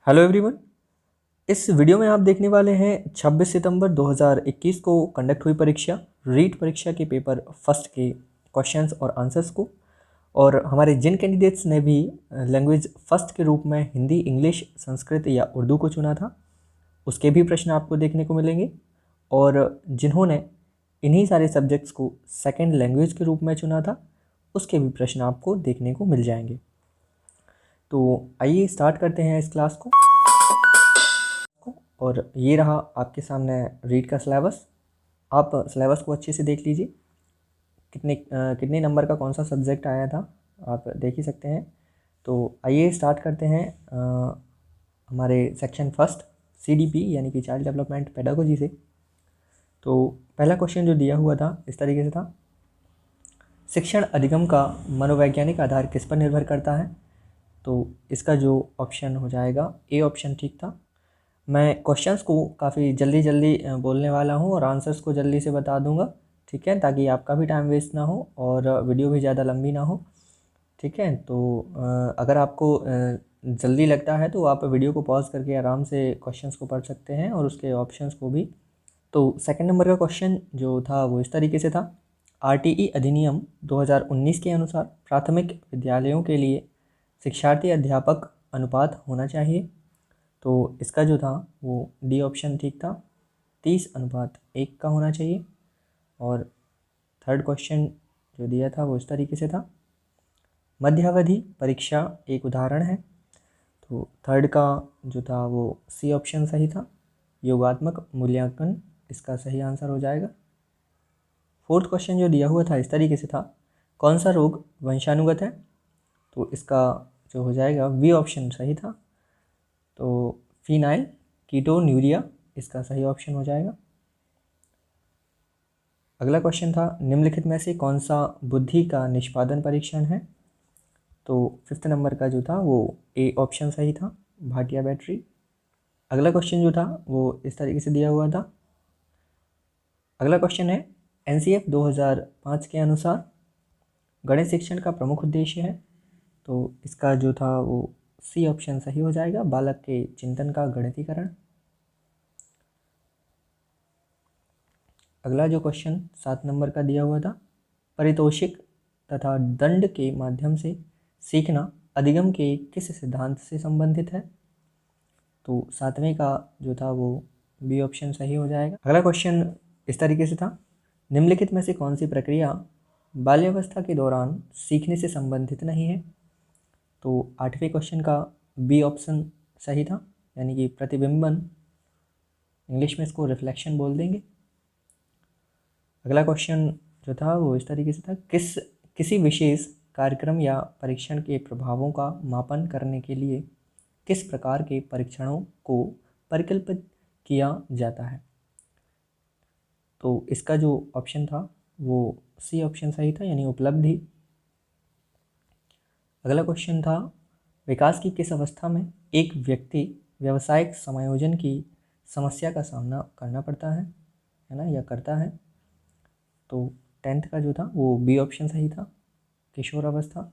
Hello everyone. इस video में आप देखने वाले हैं 26 सितंबर 2021 को कंडक्ट हुई परीक्षा रीट परीक्षा के पेपर फर्स्ट के क्वेश्चंस और आंसर्स को, और हमारे जिन कैंडिडेट्स ने भी लैंग्वेज फर्स्ट के रूप में हिंदी, इंग्लिश, संस्कृत या उर्दू को चुना था उसके भी प्रश्न आपको देखने को मिलेंगे, और जिन्होंने इन्हीं सारे सब्जेक्ट्स को सेकेंड लैंग्वेज के रूप में चुना था उसके भी प्रश्न आपको देखने को मिल जाएंगे। तो आइए स्टार्ट करते हैं इस क्लास को। और ये रहा आपके सामने रीड का सिलेबस। आप सिलेबस को अच्छे से देख लीजिए, कितने नंबर का कौन सा सब्जेक्ट आया था आप देख ही सकते हैं। तो आइए स्टार्ट करते हैं हमारे सेक्शन फर्स्ट CDP यानी कि चाइल्ड डेवलपमेंट पेडागोजी से। तो पहला क्वेश्चन जो दिया हुआ था इस तरीके से था, शिक्षण अधिगम का मनोवैज्ञानिक आधार किस पर निर्भर करता है। तो इसका जो ऑप्शन हो जाएगा ए ऑप्शन ठीक था। मैं क्वेश्चंस को काफ़ी जल्दी बोलने वाला हूँ और आंसर्स को जल्दी से बता दूंगा, ठीक है, ताकि आपका भी टाइम वेस्ट ना हो और वीडियो भी ज़्यादा लंबी ना हो, ठीक है। तो अगर आपको जल्दी लगता है तो आप वीडियो को पॉज करके आराम से क्वेश्चंस को पढ़ सकते हैं और उसके ऑप्शंस को भी। तो सेकंड नंबर का क्वेश्चन जो था वो इस तरीके से था, RTE अधिनियम 2019 के अनुसार प्राथमिक विद्यालयों के लिए शिक्षार्थी अध्यापक अनुपात होना चाहिए। तो इसका जो था वो डी ऑप्शन ठीक था, 30:1 का होना चाहिए। और थर्ड क्वेश्चन जो दिया था वो इस तरीके से था, मध्यावधि परीक्षा एक उदाहरण है। तो थर्ड का जो था वो सी ऑप्शन सही था, योगात्मक मूल्यांकन इसका सही आंसर हो जाएगा। फोर्थ क्वेश्चन जो दिया हुआ था इस तरीके से था, कौन सा रोग वंशानुगत है। तो इसका जो हो जाएगा बी ऑप्शन सही था, तो फिनाइल कीटोन्यूरिया इसका सही ऑप्शन हो जाएगा। अगला क्वेश्चन था, निम्नलिखित में से कौन सा बुद्धि का निष्पादन परीक्षण है। तो फिफ्थ नंबर का जो था वो ए ऑप्शन सही था, भाटिया बैटरी। अगला क्वेश्चन जो था वो इस तरीके से दिया हुआ था। अगला क्वेश्चन है, NCF 2005 के अनुसार गणित शिक्षण का प्रमुख उद्देश्य है। तो इसका जो था वो सी ऑप्शन सही हो जाएगा, बालक के चिंतन का गणितीकरण। अगला जो क्वेश्चन 7 नंबर का दिया हुआ था, पारितोषिक तथा दंड के माध्यम से सीखना अधिगम के किस सिद्धांत से संबंधित है। तो सातवें का जो था वो बी ऑप्शन सही हो जाएगा। अगला क्वेश्चन इस तरीके से था, निम्नलिखित में से कौन सी प्रक्रिया बाल्यावस्था के दौरान सीखने से संबंधित नहीं है। तो आठवें क्वेश्चन का बी ऑप्शन सही था, यानी कि प्रतिबिंबन, इंग्लिश में इसको रिफ्लेक्शन बोल देंगे। अगला क्वेश्चन जो था वो इस तरीके से था, किसी विशेष कार्यक्रम या परीक्षण के प्रभावों का मापन करने के लिए किस प्रकार के परीक्षणों को परिकल्पित किया जाता है। तो इसका जो ऑप्शन था वो सी ऑप्शन सही था, यानी उपलब्धि। अगला क्वेश्चन था, विकास की किस अवस्था में एक व्यक्ति व्यावसायिक समायोजन की समस्या का सामना करना पड़ता है ना, या करता है। तो 10th का जो था वो बी ऑप्शन सही था, किशोर अवस्था।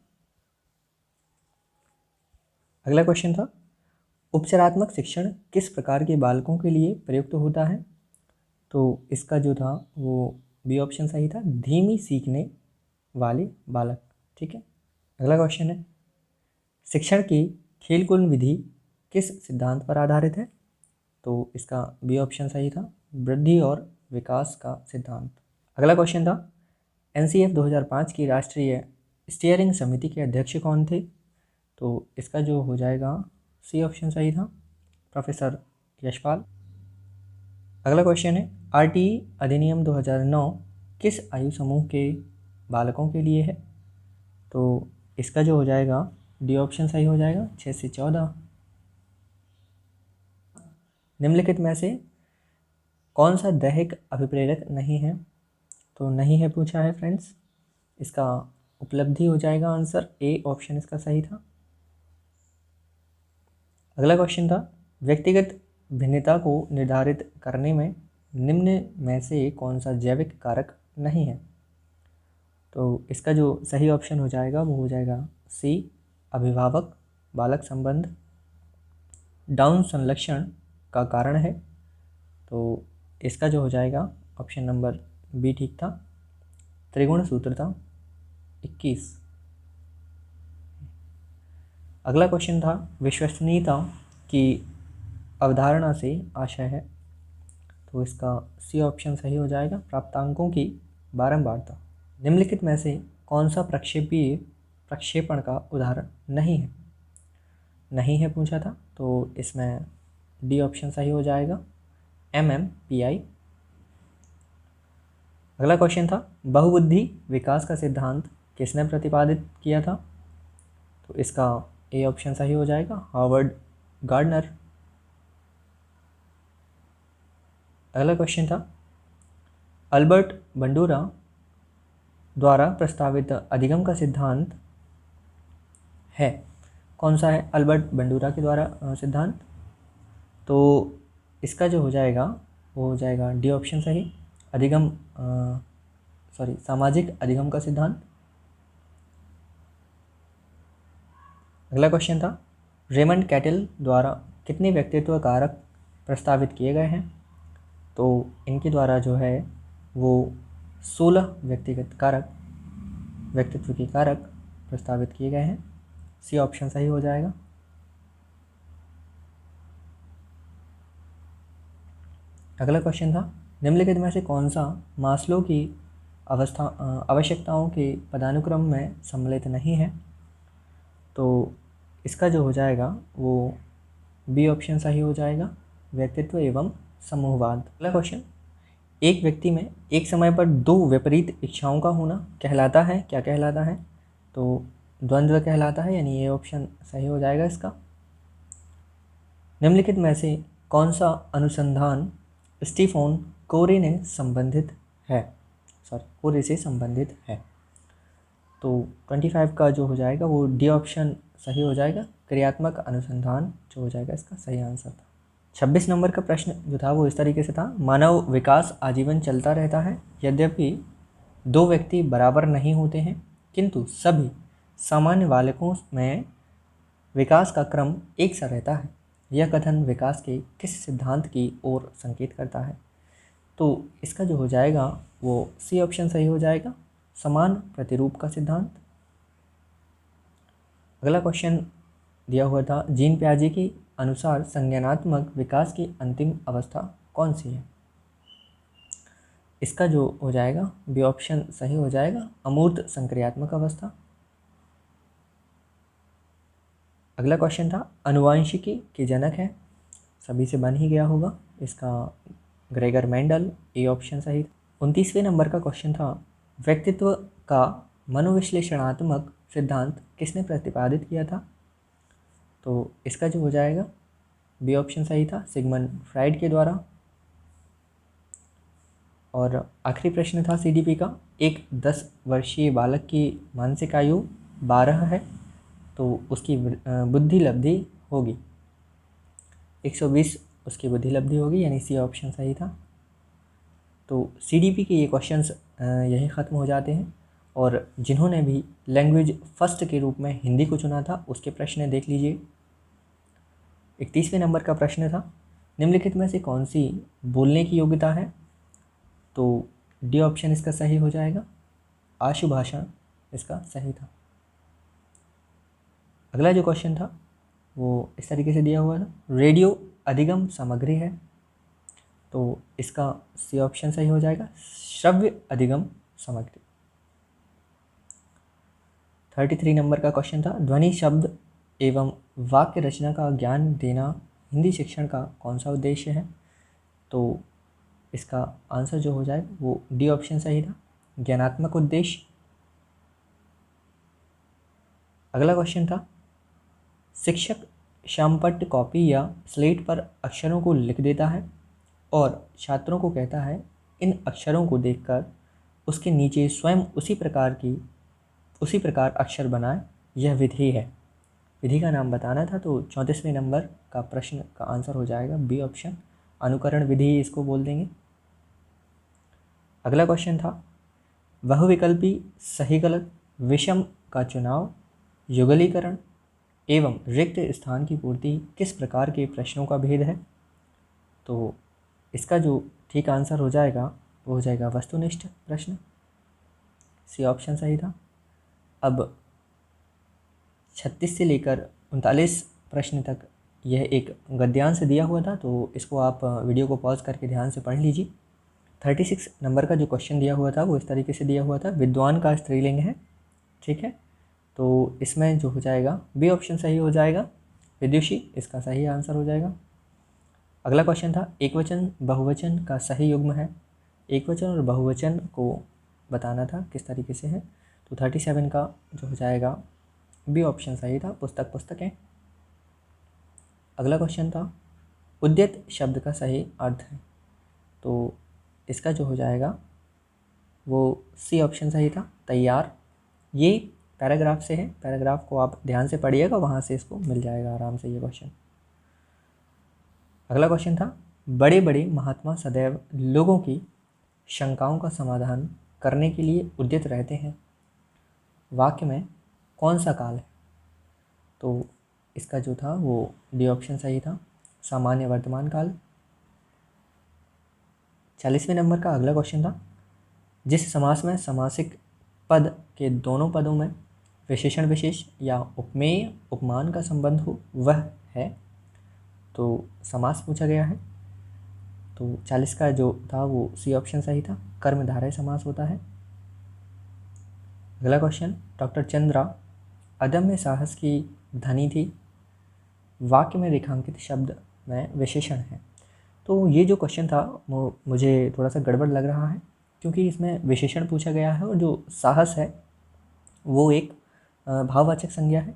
अगला क्वेश्चन था, उपचारात्मक शिक्षण किस प्रकार के बालकों के लिए प्रयुक्त होता है। तो इसका जो था वो बी ऑप्शन सही था, धीमी सीखने वाले बालक, ठीक है। अगला क्वेश्चन है, शिक्षण की खेलकूद विधि किस सिद्धांत पर आधारित है। तो इसका बी ऑप्शन सही था, वृद्धि और विकास का सिद्धांत। अगला क्वेश्चन था, NCF 2005 की राष्ट्रीय स्टीयरिंग समिति के अध्यक्ष कौन थे। तो इसका जो हो जाएगा सी ऑप्शन सही था, प्रोफेसर यशपाल। अगला क्वेश्चन है, RTE अधिनियम 2009 किस आयु समूह के बालकों के लिए है। तो इसका जो हो जाएगा डी ऑप्शन सही हो जाएगा, 6 से 14। निम्नलिखित में से कौन सा दैहिक अभिप्रेरक नहीं है। तो नहीं है पूछा है फ्रेंड्स, इसका उपलब्धि हो जाएगा आंसर, ए ऑप्शन इसका सही था। अगला क्वेश्चन था, व्यक्तिगत भिन्नता को निर्धारित करने में निम्न में से कौन सा जैविक कारक नहीं है। तो इसका जो सही ऑप्शन हो जाएगा वो हो जाएगा सी, अभिभावक बालक संबंध। डाउन संलक्षण का कारण है। तो इसका जो हो जाएगा ऑप्शन नंबर बी ठीक था, त्रिगुण सूत्र था 21। अगला क्वेश्चन था विश्वसनीयता की अवधारणा से आशय है। तो इसका सी ऑप्शन सही हो जाएगा, प्राप्तांकों की बारंबारता। निम्नलिखित में से कौन सा प्रक्षेपीय प्रक्षेपण का उदाहरण नहीं है पूछा था, तो इसमें डी ऑप्शन सही हो जाएगा, MMPI। अगला क्वेश्चन था बहुबुद्धि विकास का सिद्धांत किसने प्रतिपादित किया था, तो इसका ए ऑप्शन सही हो जाएगा, हार्वर्ड गार्डनर। अगला क्वेश्चन था अल्बर्ट बंडूरा द्वारा प्रस्तावित अधिगम का सिद्धांत है, कौन सा है अल्बर्ट बंडूरा के द्वारा सिद्धांत, तो इसका जो हो जाएगा वो हो जाएगा डी ऑप्शन सही, अधिगम सामाजिक अधिगम का सिद्धांत। अगला क्वेश्चन था रेमंड कैटल द्वारा कितने व्यक्तित्व कारक प्रस्तावित किए गए हैं, तो इनके द्वारा जो है वो 16 व्यक्तित्व के कारक प्रस्तावित किए गए हैं, सी ऑप्शन सही हो जाएगा। अगला क्वेश्चन था निम्नलिखित में से कौन सा मास्लो की आवश्यकताओं के पदानुक्रम में सम्मिलित नहीं है, तो इसका जो हो जाएगा वो बी ऑप्शन सही हो जाएगा, व्यक्तित्व एवं समूहवाद। अगला क्वेश्चन एक व्यक्ति में एक समय पर दो विपरीत इच्छाओं का होना कहलाता है, क्या कहलाता है, तो द्वंद्व कहलाता है, यानी ये ऑप्शन सही हो जाएगा इसका। निम्नलिखित में से कौन सा अनुसंधान स्टीफन कोरे से संबंधित है, तो 25 का जो हो जाएगा वो डी ऑप्शन सही हो जाएगा, क्रियात्मक अनुसंधान जो हो जाएगा इसका सही आंसर था। 26 नंबर का प्रश्न जो था वो इस तरीके से था मानव विकास आजीवन चलता रहता है, यद्यपि दो व्यक्ति बराबर नहीं होते हैं, किंतु सभी सामान्य बालकों में विकास का क्रम एक सा रहता है। यह कथन विकास के किस सिद्धांत की ओर संकेत करता है, तो इसका जो हो जाएगा वो सी ऑप्शन सही हो जाएगा, समान प्रतिरूप का सिद्धांत। अगला क्वेश्चन दिया हुआ था जीन पियाजे के अनुसार संज्ञानात्मक विकास की अंतिम अवस्था कौन सी है, इसका जो हो जाएगा बी ऑप्शन सही हो जाएगा, अमूर्त संक्रियात्मक अवस्था। अगला क्वेश्चन था अनुवांशिकी के जनक है, सभी से बन ही गया होगा, इसका ग्रेगर मेंडल, ए ऑप्शन सही। 29वें नंबर का क्वेश्चन था व्यक्तित्व का मनोविश्लेषणात्मक सिद्धांत किसने प्रतिपादित किया था, तो इसका जो हो जाएगा बी ऑप्शन सही था, सिगमंड फ्राइड के द्वारा। और आखिरी प्रश्न था सीडीपी का, एक 10 वर्षीय बालक की मानसिक आयु 12 है, तो उसकी बुद्धि लब्धि होगी 120, उसकी बुद्धि लब्धि होगी, यानी सी ऑप्शन सही था। तो सीडीपी के ये क्वेश्चंस यही ख़त्म हो जाते हैं, और जिन्होंने भी लैंग्वेज फर्स्ट के रूप में हिंदी को चुना था उसके प्रश्न देख लीजिए। 31वें नंबर का प्रश्न था निम्नलिखित में से कौन सी बोलने की योग्यता है, तो डी ऑप्शन इसका सही हो जाएगा, आशु भाषण इसका सही था। अगला जो क्वेश्चन था वो इस तरीके से दिया हुआ था रेडियो अधिगम सामग्री है, तो इसका सी ऑप्शन सही हो जाएगा, श्रव्य अधिगम सामग्री। 33 नंबर का क्वेश्चन था ध्वनि शब्द एवं वाक्य रचना का ज्ञान देना हिंदी शिक्षण का कौन सा उद्देश्य है, तो इसका आंसर जो हो जाए वो डी ऑप्शन सही था, ज्ञानात्मक उद्देश्य। अगला क्वेश्चन था शिक्षक श्यामपट्ट कॉपी या स्लेट पर अक्षरों को लिख देता है और छात्रों को कहता है इन अक्षरों को देखकर उसके नीचे स्वयं उसी प्रकार अक्षर बनाए, यह विधि है। विधि का नाम बताना था, तो 34वें नंबर का प्रश्न का आंसर हो जाएगा बी ऑप्शन, अनुकरण विधि इसको बोल देंगे। अगला क्वेश्चन था बहुविकल्पी सही गलत विषम का चुनाव युगलीकरण एवं रिक्त स्थान की पूर्ति किस प्रकार के प्रश्नों का भेद है? तो इसका जो ठीक आंसर हो जाएगा वो हो जाएगा वस्तुनिष्ठ प्रश्न। सी ऑप्शन सही था। अब 36 से लेकर 39 प्रश्न तक यह एक गद्यांश दिया हुआ था, तो इसको आप वीडियो को पॉज करके ध्यान से पढ़ लीजिए। 36 नंबर का जो क्वेश्चन दिया हुआ था वो इस तरीके से दिया हुआ था, विद्वान का स्त्रीलिंग है, ठीक है। तो इसमें जो हो जाएगा बी ऑप्शन सही हो जाएगा, विदुषी इसका सही आंसर हो जाएगा। अगला क्वेश्चन था एकवचन बहुवचन का सही युग्म है। एकवचन और बहुवचन को बताना था किस तरीके से है, तो 37 का जो हो जाएगा बी ऑप्शन सही था, पुस्तक पुस्तकें। अगला क्वेश्चन था उद्यत शब्द का सही अर्थ है, तो इसका जो हो जाएगा वो सी ऑप्शन सही था, तैयार। ये पैराग्राफ से है, पैराग्राफ को आप ध्यान से पढ़िएगा, वहाँ से इसको मिल जाएगा आराम से ये क्वेश्चन। अगला क्वेश्चन था बड़े बड़े महात्मा सदैव लोगों की शंकाओं का समाधान करने के लिए उद्यत रहते हैं, वाक्य में कौन सा काल है? तो इसका जो था वो डी ऑप्शन सही था, सामान्य वर्तमान काल। 40वें नंबर का अगला क्वेश्चन था जिस समास में समासिक पद के दोनों पदों में विशेषण विशेष या उपमेय उपमान का संबंध हो वह है, तो समास पूछा गया है। तो 40 का जो था वो सी ऑप्शन सही था, कर्मधारय समास होता है। अगला क्वेश्चन डॉक्टर चंद्रा अदम्य साहस की धनी थी, वाक्य में रेखांकित शब्द में विशेषण है। तो ये जो क्वेश्चन था वो मुझे थोड़ा सा गड़बड़ लग रहा है, क्योंकि इसमें विशेषण पूछा गया है और जो साहस है वो एक भाववाचक संज्ञा है,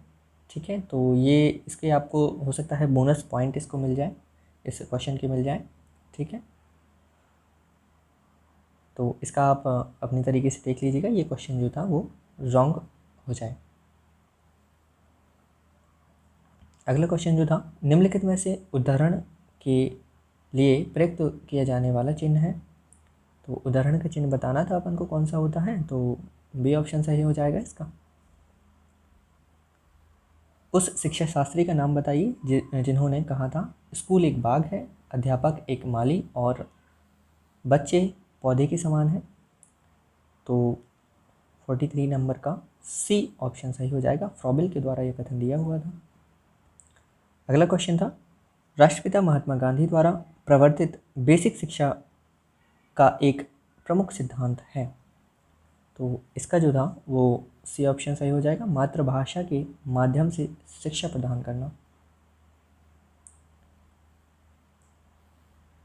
ठीक है। तो ये इसके आपको हो सकता है बोनस पॉइंट इसको मिल जाए, इस क्वेश्चन के मिल जाए, ठीक है। तो इसका आप अपनी तरीके से देख लीजिएगा, ये क्वेश्चन जो था वो रॉन्ग हो जाए। अगला क्वेश्चन जो था निम्नलिखित में से उदाहरण के लिए प्रयुक्त किया जाने वाला चिन्ह है, तो उदाहरण का चिन्ह बताना था अपन को कौन सा होता है, तो बी ऑप्शन सही हो जाएगा इसका। उस शिक्षा शास्त्री का नाम बताइए जिन्होंने कहा था स्कूल एक बाग है, अध्यापक एक माली और बच्चे पौधे के समान है, तो 43 नंबर का सी ऑप्शन सही हो जाएगा, फ्रॉबिल के द्वारा यह कथन दिया हुआ था। अगला क्वेश्चन था राष्ट्रपिता महात्मा गांधी द्वारा प्रवर्तित बेसिक शिक्षा का एक प्रमुख सिद्धांत है, तो इसका जो था वो सी ऑप्शन सही हो जाएगा, मातृभाषा के माध्यम से शिक्षा प्रदान करना।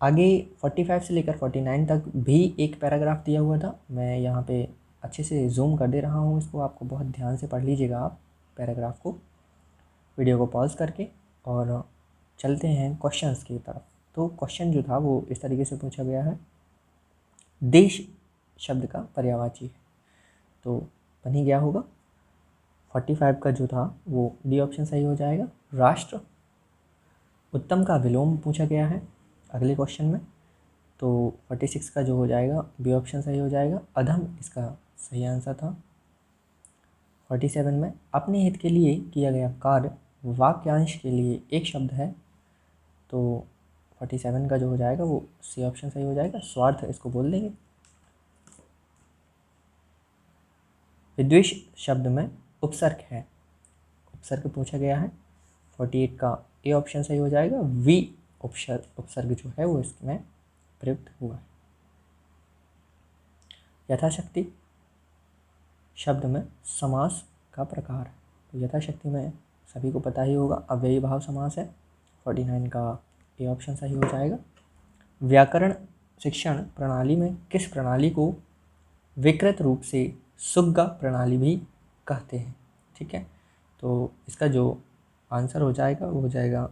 आगे 45 से लेकर 49 तक भी एक पैराग्राफ दिया हुआ था, मैं यहाँ पे अच्छे से जूम कर दे रहा हूँ इसको, आपको बहुत ध्यान से पढ़ लीजिएगा आप पैराग्राफ को, वीडियो को पॉज करके, और चलते हैं क्वेश्चंस की तरफ। तो क्वेश्चन जो था वो इस तरीके से पूछा गया है, देश शब्द का पर्यायवाची है, तो बन ही गया होगा। 45 का जो था वो डी ऑप्शन सही हो जाएगा, राष्ट्र। उत्तम का विलोम पूछा गया है अगले क्वेश्चन में, तो 46 का जो हो जाएगा बी ऑप्शन सही हो जाएगा, अधम इसका सही आंसर था। 47 में अपने हित के लिए किया गया कार्य वाक्यांश के लिए एक शब्द है, तो 47 का जो हो जाएगा वो सी ऑप्शन सही हो जाएगा, स्वार्थ इसको बोल देंगे। विद्वेष शब्द में उपसर्ग है, उपसर्ग पूछा गया है, 48 का ए ऑप्शन सही हो जाएगा, वी उपसर्ग जो है वो इसमें प्रयुक्त हुआ है। यथाशक्ति शब्द में समास का प्रकार है, तो यथाशक्ति में सभी को पता ही होगा अव्ययी भाव समास है, 49 का ए ऑप्शन सही हो जाएगा। व्याकरण शिक्षण प्रणाली में किस प्रणाली को विकृत रूप से सुग्गा प्रणाली भी कहते हैं, ठीक है। तो इसका जो आंसर हो जाएगा वो हो जाएगा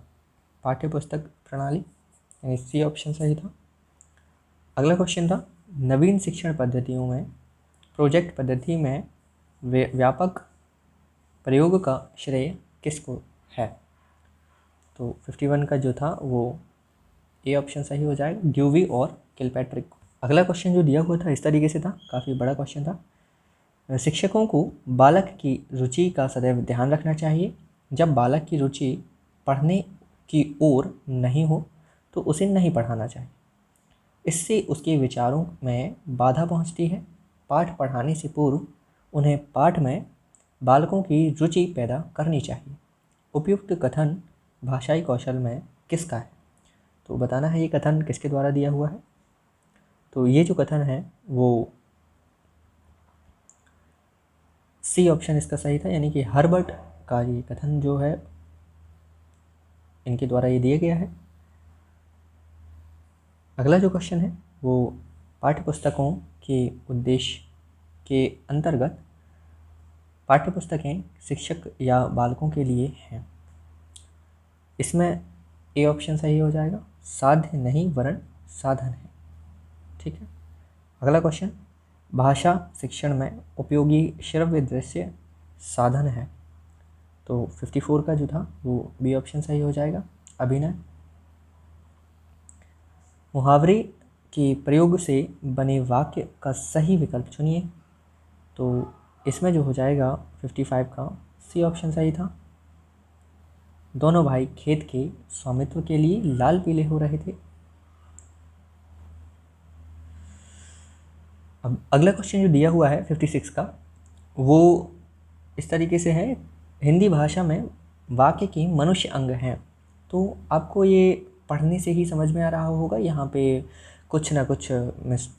पाठ्य पुस्तक प्रणाली, यानी सी ऑप्शन सही था। अगला क्वेश्चन था नवीन शिक्षण पद्धतियों में प्रोजेक्ट पद्धति में व्यापक प्रयोग का श्रेय किसको है, तो 51 का जो था वो ए ऑप्शन सही हो जाएगा, ड्यूवी और किलपैट्रिक को। अगला क्वेश्चन जो दिया हुआ था इस तरीके से था, काफ़ी बड़ा क्वेश्चन था। शिक्षकों को बालक की रुचि का सदैव ध्यान रखना चाहिए, जब बालक की रुचि पढ़ने की ओर नहीं हो तो उसे नहीं पढ़ाना चाहिए। इससे उसके विचारों में बाधा पहुंचती है। पाठ पढ़ाने से पूर्व उन्हें पाठ में बालकों की रुचि पैदा करनी चाहिए। उपयुक्त कथन भाषाई कौशल में किसका है? तो बताना है ये कथन किसके द्वारा दिया हुआ है। तो ये जो कथन है वो सी ऑप्शन इसका सही था, यानी कि हर्बर्ट का ये कथन जो है इनके द्वारा ये दिया गया है। अगला जो क्वेश्चन है वो पाठ्यपुस्तकों के उद्देश्य के अंतर्गत पाठ्यपुस्तकें शिक्षक या बालकों के लिए हैं। इसमें ए ऑप्शन सही हो जाएगा, साध्य नहीं वरन साधन है। ठीक है। अगला क्वेश्चन, भाषा शिक्षण में उपयोगी श्रव्य दृश्य साधन है। तो 54 का जो था वो बी ऑप्शन सही हो जाएगा, अभिनय। मुहावरे के प्रयोग से बने वाक्य का सही विकल्प चुनिए। तो इसमें जो हो जाएगा 55 का सी ऑप्शन सही था। दोनों भाई खेत के स्वामित्व के लिए लाल पीले हो रहे थे। अब अगला क्वेश्चन जो दिया हुआ है 56 का वो इस तरीके से है, हिंदी भाषा में वाक्य के मनुष्य अंग हैं। तो आपको ये पढ़ने से ही समझ में आ रहा होगा, यहाँ पे कुछ ना कुछ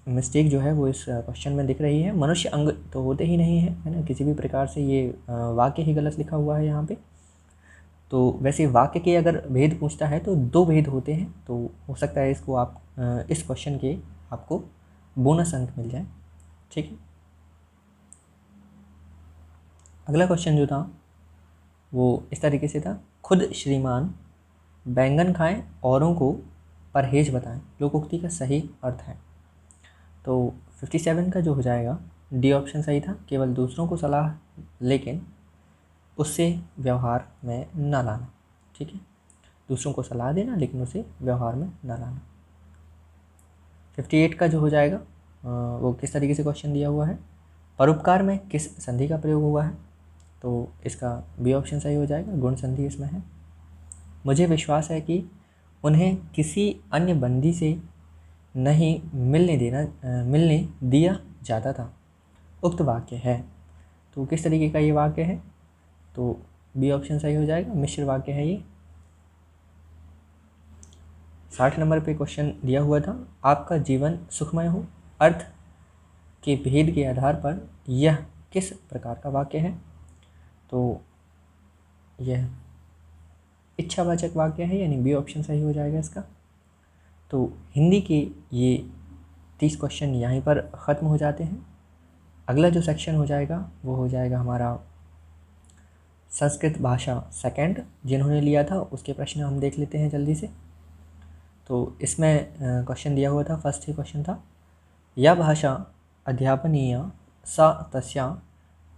मिस्टेक जो है वो इस क्वेश्चन में दिख रही है। मनुष्य अंग तो होते ही नहीं है, है ना, किसी भी प्रकार से ये वाक्य ही गलत लिखा हुआ है यहाँ पे। तो वैसे वाक्य के अगर भेद पूछता है तो 2 भेद होते हैं, तो हो सकता है इसको आप इस क्वेश्चन के आपको बोनस अंक मिल जाए। ठीक है। अगला क्वेश्चन जो था वो इस तरीके से था, खुद श्रीमान बैंगन खाएं औरों को परहेज बताएं, लोकोक्ति का सही अर्थ है। तो 57 का जो हो जाएगा डी ऑप्शन सही था, केवल दूसरों को सलाह लेकिन उससे व्यवहार में ना लाना। ठीक है, दूसरों को सलाह देना लेकिन उसे व्यवहार में ना लाना। 58 का जो हो जाएगा वो किस तरीके से क्वेश्चन दिया हुआ है, परोपकार में किस संधि का प्रयोग हुआ है। तो इसका बी ऑप्शन सही हो जाएगा, गुण संधि इसमें है। मुझे विश्वास है कि उन्हें किसी अन्य बंदी से नहीं मिलने दिया जाता था, उक्त वाक्य है। तो किस तरीके का ये वाक्य है, तो बी ऑप्शन सही हो जाएगा, मिश्र वाक्य है ये। 60 नंबर पे क्वेश्चन दिया हुआ था, आपका जीवन सुखमय हो, अर्थ के भेद के आधार पर यह किस प्रकार का वाक्य है। तो यह इच्छावाचक वाक्य है, यानी बी ऑप्शन सही हो जाएगा इसका। तो हिंदी के ये 30 क्वेश्चन यहीं पर ख़त्म हो जाते हैं। अगला जो सेक्शन हो जाएगा वो हो जाएगा हमारा संस्कृत भाषा सेकंड, जिन्होंने लिया था उसके प्रश्न हम देख लेते हैं जल्दी से। तो इसमें क्वेश्चन दिया हुआ था, फर्स्ट ही क्वेश्चन था, यह भाषा अध्यापनीय सा तस्या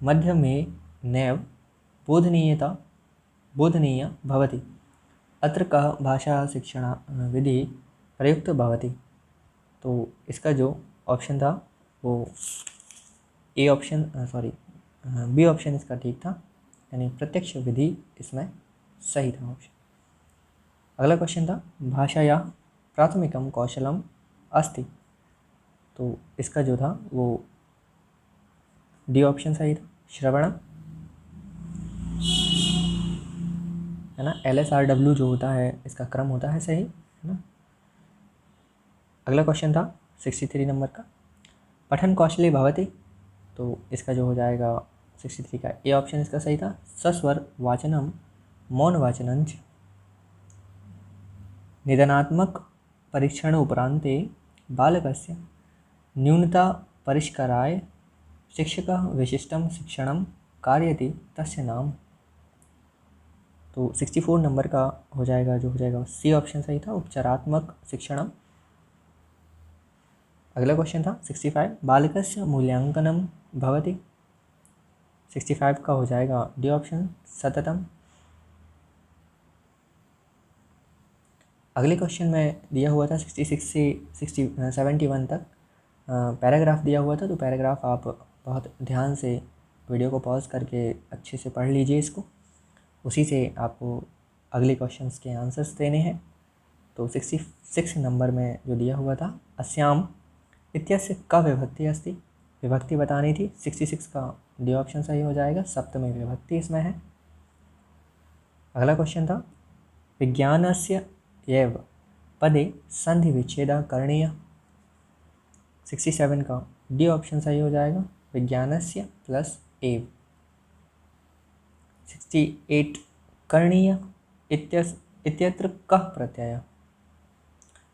मध्य में नैव बोधनीय भवति, अत्र कः भाषा शिक्षण विधि प्रयुक्त भवति। तो इसका जो ऑप्शन था वो ए ऑप्शन बी ऑप्शन इसका ठीक था, यानी प्रत्यक्ष विधि इसमें सही था ऑप्शन। अगला क्वेश्चन था, भाषाया प्राथमिकम कौशलम अस्ति। तो इसका जो था वो डी ऑप्शन सही था, श्रवण, है ना। LSRW जो होता है इसका क्रम होता है सही, है ना। अगला क्वेश्चन था 63 नंबर का, पठन कौशले भवति। तो इसका जो हो जाएगा 63 का ए ऑप्शन इसका सही था, सस्वर वाचनम मौन वाचनंच। निदानात्मक परीक्षण उपरांते बालकस्य न्यूनता परिष्काराय शिक्षकः विशिष्टं शिक्षणं कारयति तस्य नाम। तो 64 नंबर का हो जाएगा जो हो जाएगा सी ऑप्शन सही था, उपचारात्मक शिक्षणम। अगला क्वेश्चन था 65, बालकस्य मूल्यांकनम भवति। 65 का हो जाएगा डी ऑप्शन सततम। अगले क्वेश्चन में दिया हुआ था 66 से 71 तक पैराग्राफ दिया हुआ था। तो पैराग्राफ आप बहुत ध्यान से वीडियो को पॉज करके अच्छे से पढ़ लीजिए इसको। उसी से आपको अगले क्वेश्चंस के आंसर्स देने हैं। तो 66 नंबर में जो दिया हुआ था, अस्याम इत्यस्य का विभक्ति अस्ति, विभक्ति बतानी थी। 66 का डी ऑप्शन सही हो जाएगा, सप्तमी विभक्ति इसमें है। अगला क्वेश्चन था, विज्ञानस्य एव पदे संधि विच्छेदः करणीयः। 67 का डी ऑप्शन सही हो जाएगा, विज्ञानस्य प्लस एव। 68 करणीय इत्यत्र कः प्रत्यय,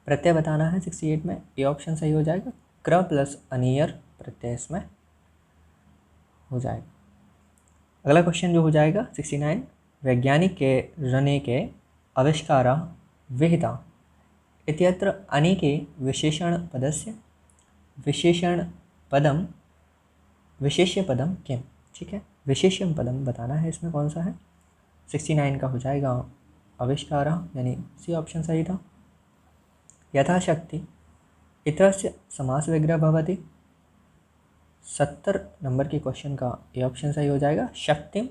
प्रत्यय बताना है 68 में, ए ऑप्शन सही हो जाएगा, क्र प्लस अनियर प्रत्यय इसमें हो जाएगा। अगला क्वेश्चन जो हो जाएगा 69, वैज्ञानिक के रने के आविष्कार विहिता इत्यत्र अनेके विशेषण पदस्य विशेष्य पदम किम। ठीक है, विशेष्य पदम बताना है इसमें कौन सा है। 69 का हो जाएगा आविष्कार, यानी सी ऑप्शन सही था। यथाशक्ति इतरस्य समास विग्रह भवति। 70 नंबर के क्वेश्चन का ए ऑप्शन सही हो जाएगा, शक्तिम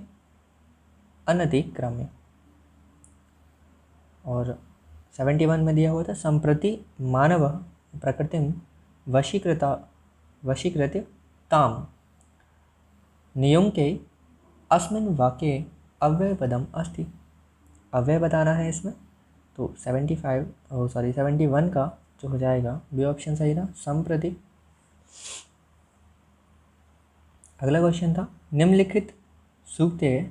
अनतिक्रम्य। और 71 में दिया हुआ था, संप्रति मानव प्रकृतिम वशीकृत्य ताम नियुंके अस्मिन् वाक्ये अव्ययपदम अस्ति। अव्यय बताना है इसमें। तो 71 का जो हो जाएगा बी ऑप्शन सही था, संप्रति। अगला क्वेश्चन था, निम्नलिखित सूक्ते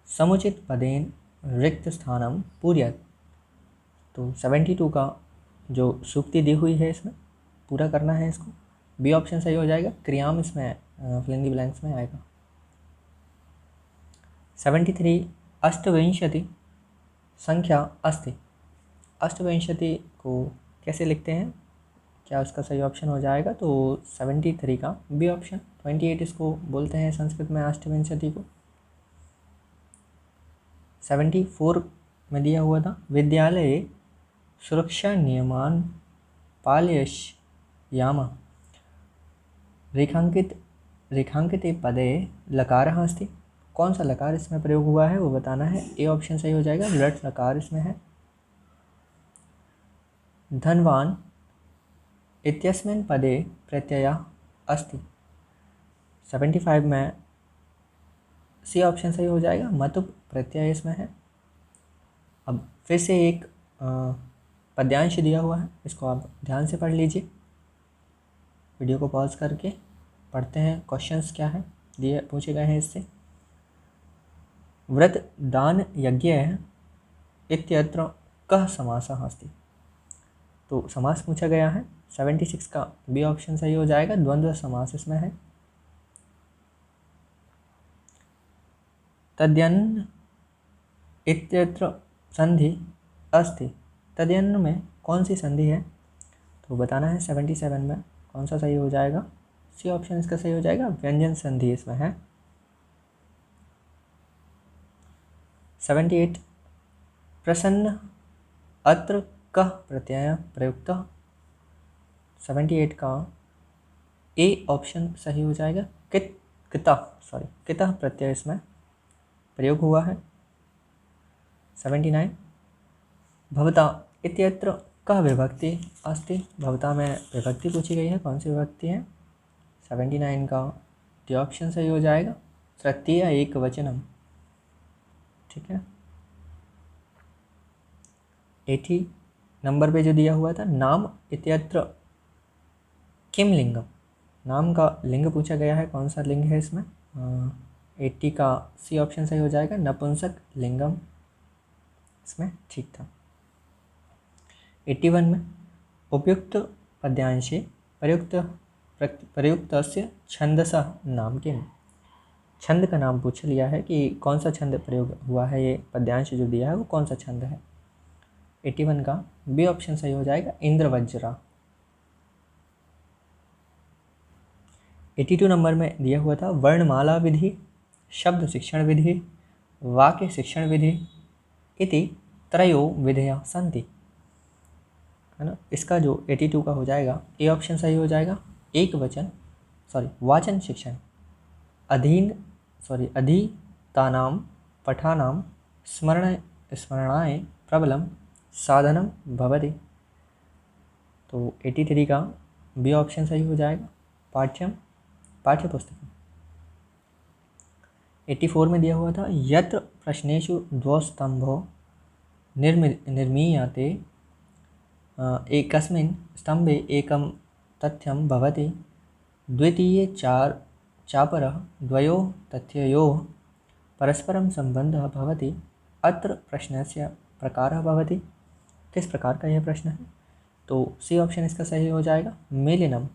समुचित पदेन रिक्त स्थानम पूर्यत। तो 72 का जो सूक्ति दी हुई है इसमें पूरा करना है इसको, बी ऑप्शन सही हो जाएगा, क्रियाम इसमें फिल इन द ब्लैंक्स में आएगा। 73 अष्टविंशति संख्या अस्ति। अष्टविंशति को कैसे लिखते हैं, क्या उसका सही ऑप्शन हो जाएगा। तो 73 का बी ऑप्शन, 28 इसको बोलते हैं संस्कृत में अष्टविंशति को। 74 में दिया हुआ था, विद्यालये सुरक्षा नियमान पालयिष्यामः रेखांकिते पदे लकारः अस्ति। कौन सा लकार इसमें प्रयोग हुआ है वो बताना है, ए ऑप्शन सही हो जाएगा, लट लकार इसमें है। धनवान इत्यस्मिन् पदे प्रत्ययः अस्ति। 75 में सी ऑप्शन सही हो जाएगा, मतुप प्रत्यय इसमें है। अब फिर से एक पद्यांश दिया हुआ है, इसको आप ध्यान से पढ़ लीजिए। वीडियो को पॉज करके पढ़ते हैं क्वेश्चंस क्या है दिए पूछे गए हैं इससे। व्रत दान यज्ञ इत्यत्र कः समासः अस्ति। तो समास पूछा गया है। 76 का बी ऑप्शन सही हो जाएगा, द्वंद्व समास इसमें है। तद्यन्न इत्यत्र संधि अस्ति। तद्यन्न में कौन सी संधि है तो बताना है 77 में कौन सा सही हो जाएगा। सी ऑप्शन इसका सही हो जाएगा, व्यंजन संधि इसमें है। 78 प्रसन्न अत्र कः प्रत्यय प्रयुक्त। 78 का ए ऑप्शन सही हो जाएगा, कितः प्रत्यय इसमें प्रयोग हुआ है। 79 भवता इत्यत्र कः विभक्ति अस्ति। भवता में विभक्ति पूछी गई है, कौन सी विभक्ति है। 79 का डी ऑप्शन सही हो जाएगा, तृतीय एक वचनम। ठीक है। 80 नंबर पे जो दिया हुआ था, नाम इत्यत्र किम लिंगम। नाम का लिंग पूछा गया है, कौन सा लिंग है इसमें। 80 का सी ऑप्शन सही हो जाएगा, नपुंसक लिंगम इसमें ठीक था। 81 में उपयुक्त पद्यांशे प्रयुक्तस्य छंदसः नाम किम। छंद का नाम पूछ लिया है कि कौन सा छंद प्रयोग हुआ है, ये पद्यांश जो दिया है वो कौन सा छंद है। 81 का बी ऑप्शन सही हो जाएगा, इंद्रवज्रा। 82 नंबर में दिया हुआ था, वर्णमाला विधि, शब्द शिक्षण विधि, वाक्य शिक्षण विधि इति त्रयो विधयः सन्ति। है ना, इसका जो 82 का हो जाएगा ए ऑप्शन सही हो जाएगा, एक वचन वाचन शिक्षण, अधीतानां पठानां स्मरणाय प्रबलम साधनम भवति। तो 83 का बी ऑप्शन सही हो जाएगा, पाठ्य पुस्तकम। 84 में दिया हुआ था यत्र प्रश्नेषु द्वौ स्तंभो निर्मीयते एकस्मिन् स्तंभे एकं तथ्यं भवति, द्वितीये चापरः द्वयोः तथ्ययोः परस्परं संबंधः भवति, अत्र प्रश्नस्य प्रकारः भवति। किस प्रकार का यह प्रश्न है? तो सी ऑप्शन इसका सही हो जाएगा, मेलिनम।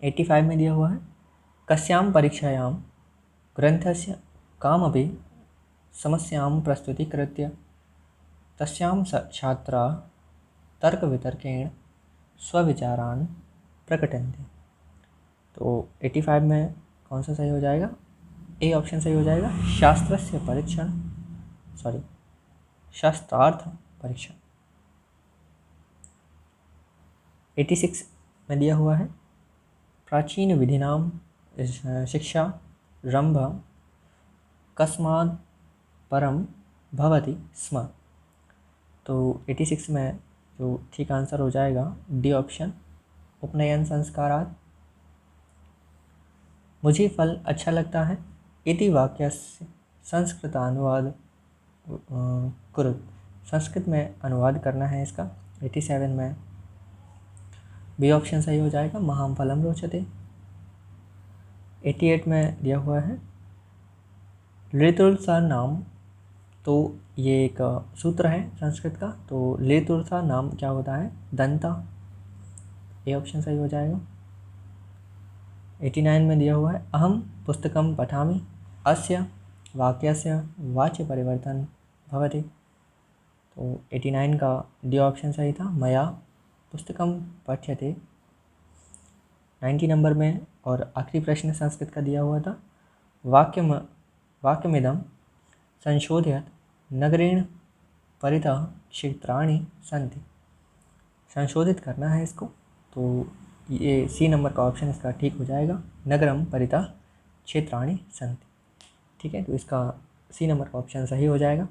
85 में दिया हुआ है कस्यां परीक्षायां ग्रंथस्य कामपि समस्यां प्रस्तुतीकृत्य तस्यां छात्राः तर्कवितर्केण स्वविचारान् प्रकटन्ते। तो 85 में कौन सा सही हो जाएगा? ए ऑप्शन सही हो जाएगा, शास्त्रार्थ परीक्षण। 86 में दिया हुआ है प्राचीन विधिनाम शिक्षा रंभ कस्मात् परम भवति स्म। तो 86 में जो ठीक आंसर हो जाएगा डी ऑप्शन, उपनयन संस्कारात्। मुझे फल अच्छा लगता है इति वाक्यस्य संस्कृतानुवाद कुरु। संस्कृत में अनुवाद करना है इसका। 87 में बी ऑप्शन सही हो जाएगा, महां फलम रोचते। 88 में दिया हुआ है ऋतुर्सा नाम। तो ये एक सूत्र है संस्कृत का। तो ऋतुर्सा नाम क्या होता है? दंता। ए ऑप्शन सही हो जाएगा। 89 में दिया हुआ है अहम पुस्तकं पठामि अस्य वाक्यस्य वाच्य परिवर्तन भवति। तो 89 का डी ऑप्शन सही था, मया पुस्तकं पठ्यते। 90 नंबर में और आखिरी प्रश्न संस्कृत का दिया हुआ था वाक्यमिदं संशोधयत् नगरेण परितः क्षेत्राणि सन्ति। संशोधित करना है इसको। तो ये सी नंबर का ऑप्शन इसका ठीक हो जाएगा, नगरम परितः क्षेत्राणि सन्ति। ठीक है, तो इसका सी नंबर का ऑप्शन सही हो जाएगा।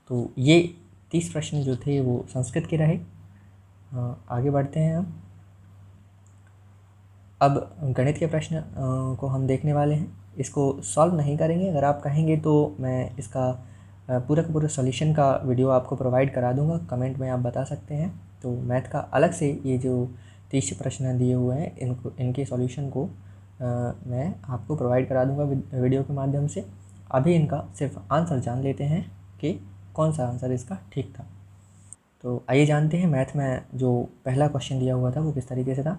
तो ये 30 प्रश्न जो थे वो संस्कृत के रहे। आगे बढ़ते हैं हम। अब गणित के प्रश्न को हम देखने वाले हैं। इसको सॉल्व नहीं करेंगे, अगर आप कहेंगे तो मैं इसका पूरा का पूरा सॉल्यूशन का वीडियो आपको प्रोवाइड करा दूंगा, कमेंट में आप बता सकते हैं। तो मैथ का अलग से ये जो 30 प्रश्न दिए हुए हैं इनके सॉल्यूशन को मैं आपको प्रोवाइड करा दूंगा वीडियो के माध्यम से। अभी इनका सिर्फ आंसर जान लेते हैं कि कौन सा आंसर इसका ठीक था। तो आइए जानते हैं मैथ में जो पहला क्वेश्चन दिया हुआ था वो किस तरीके से था।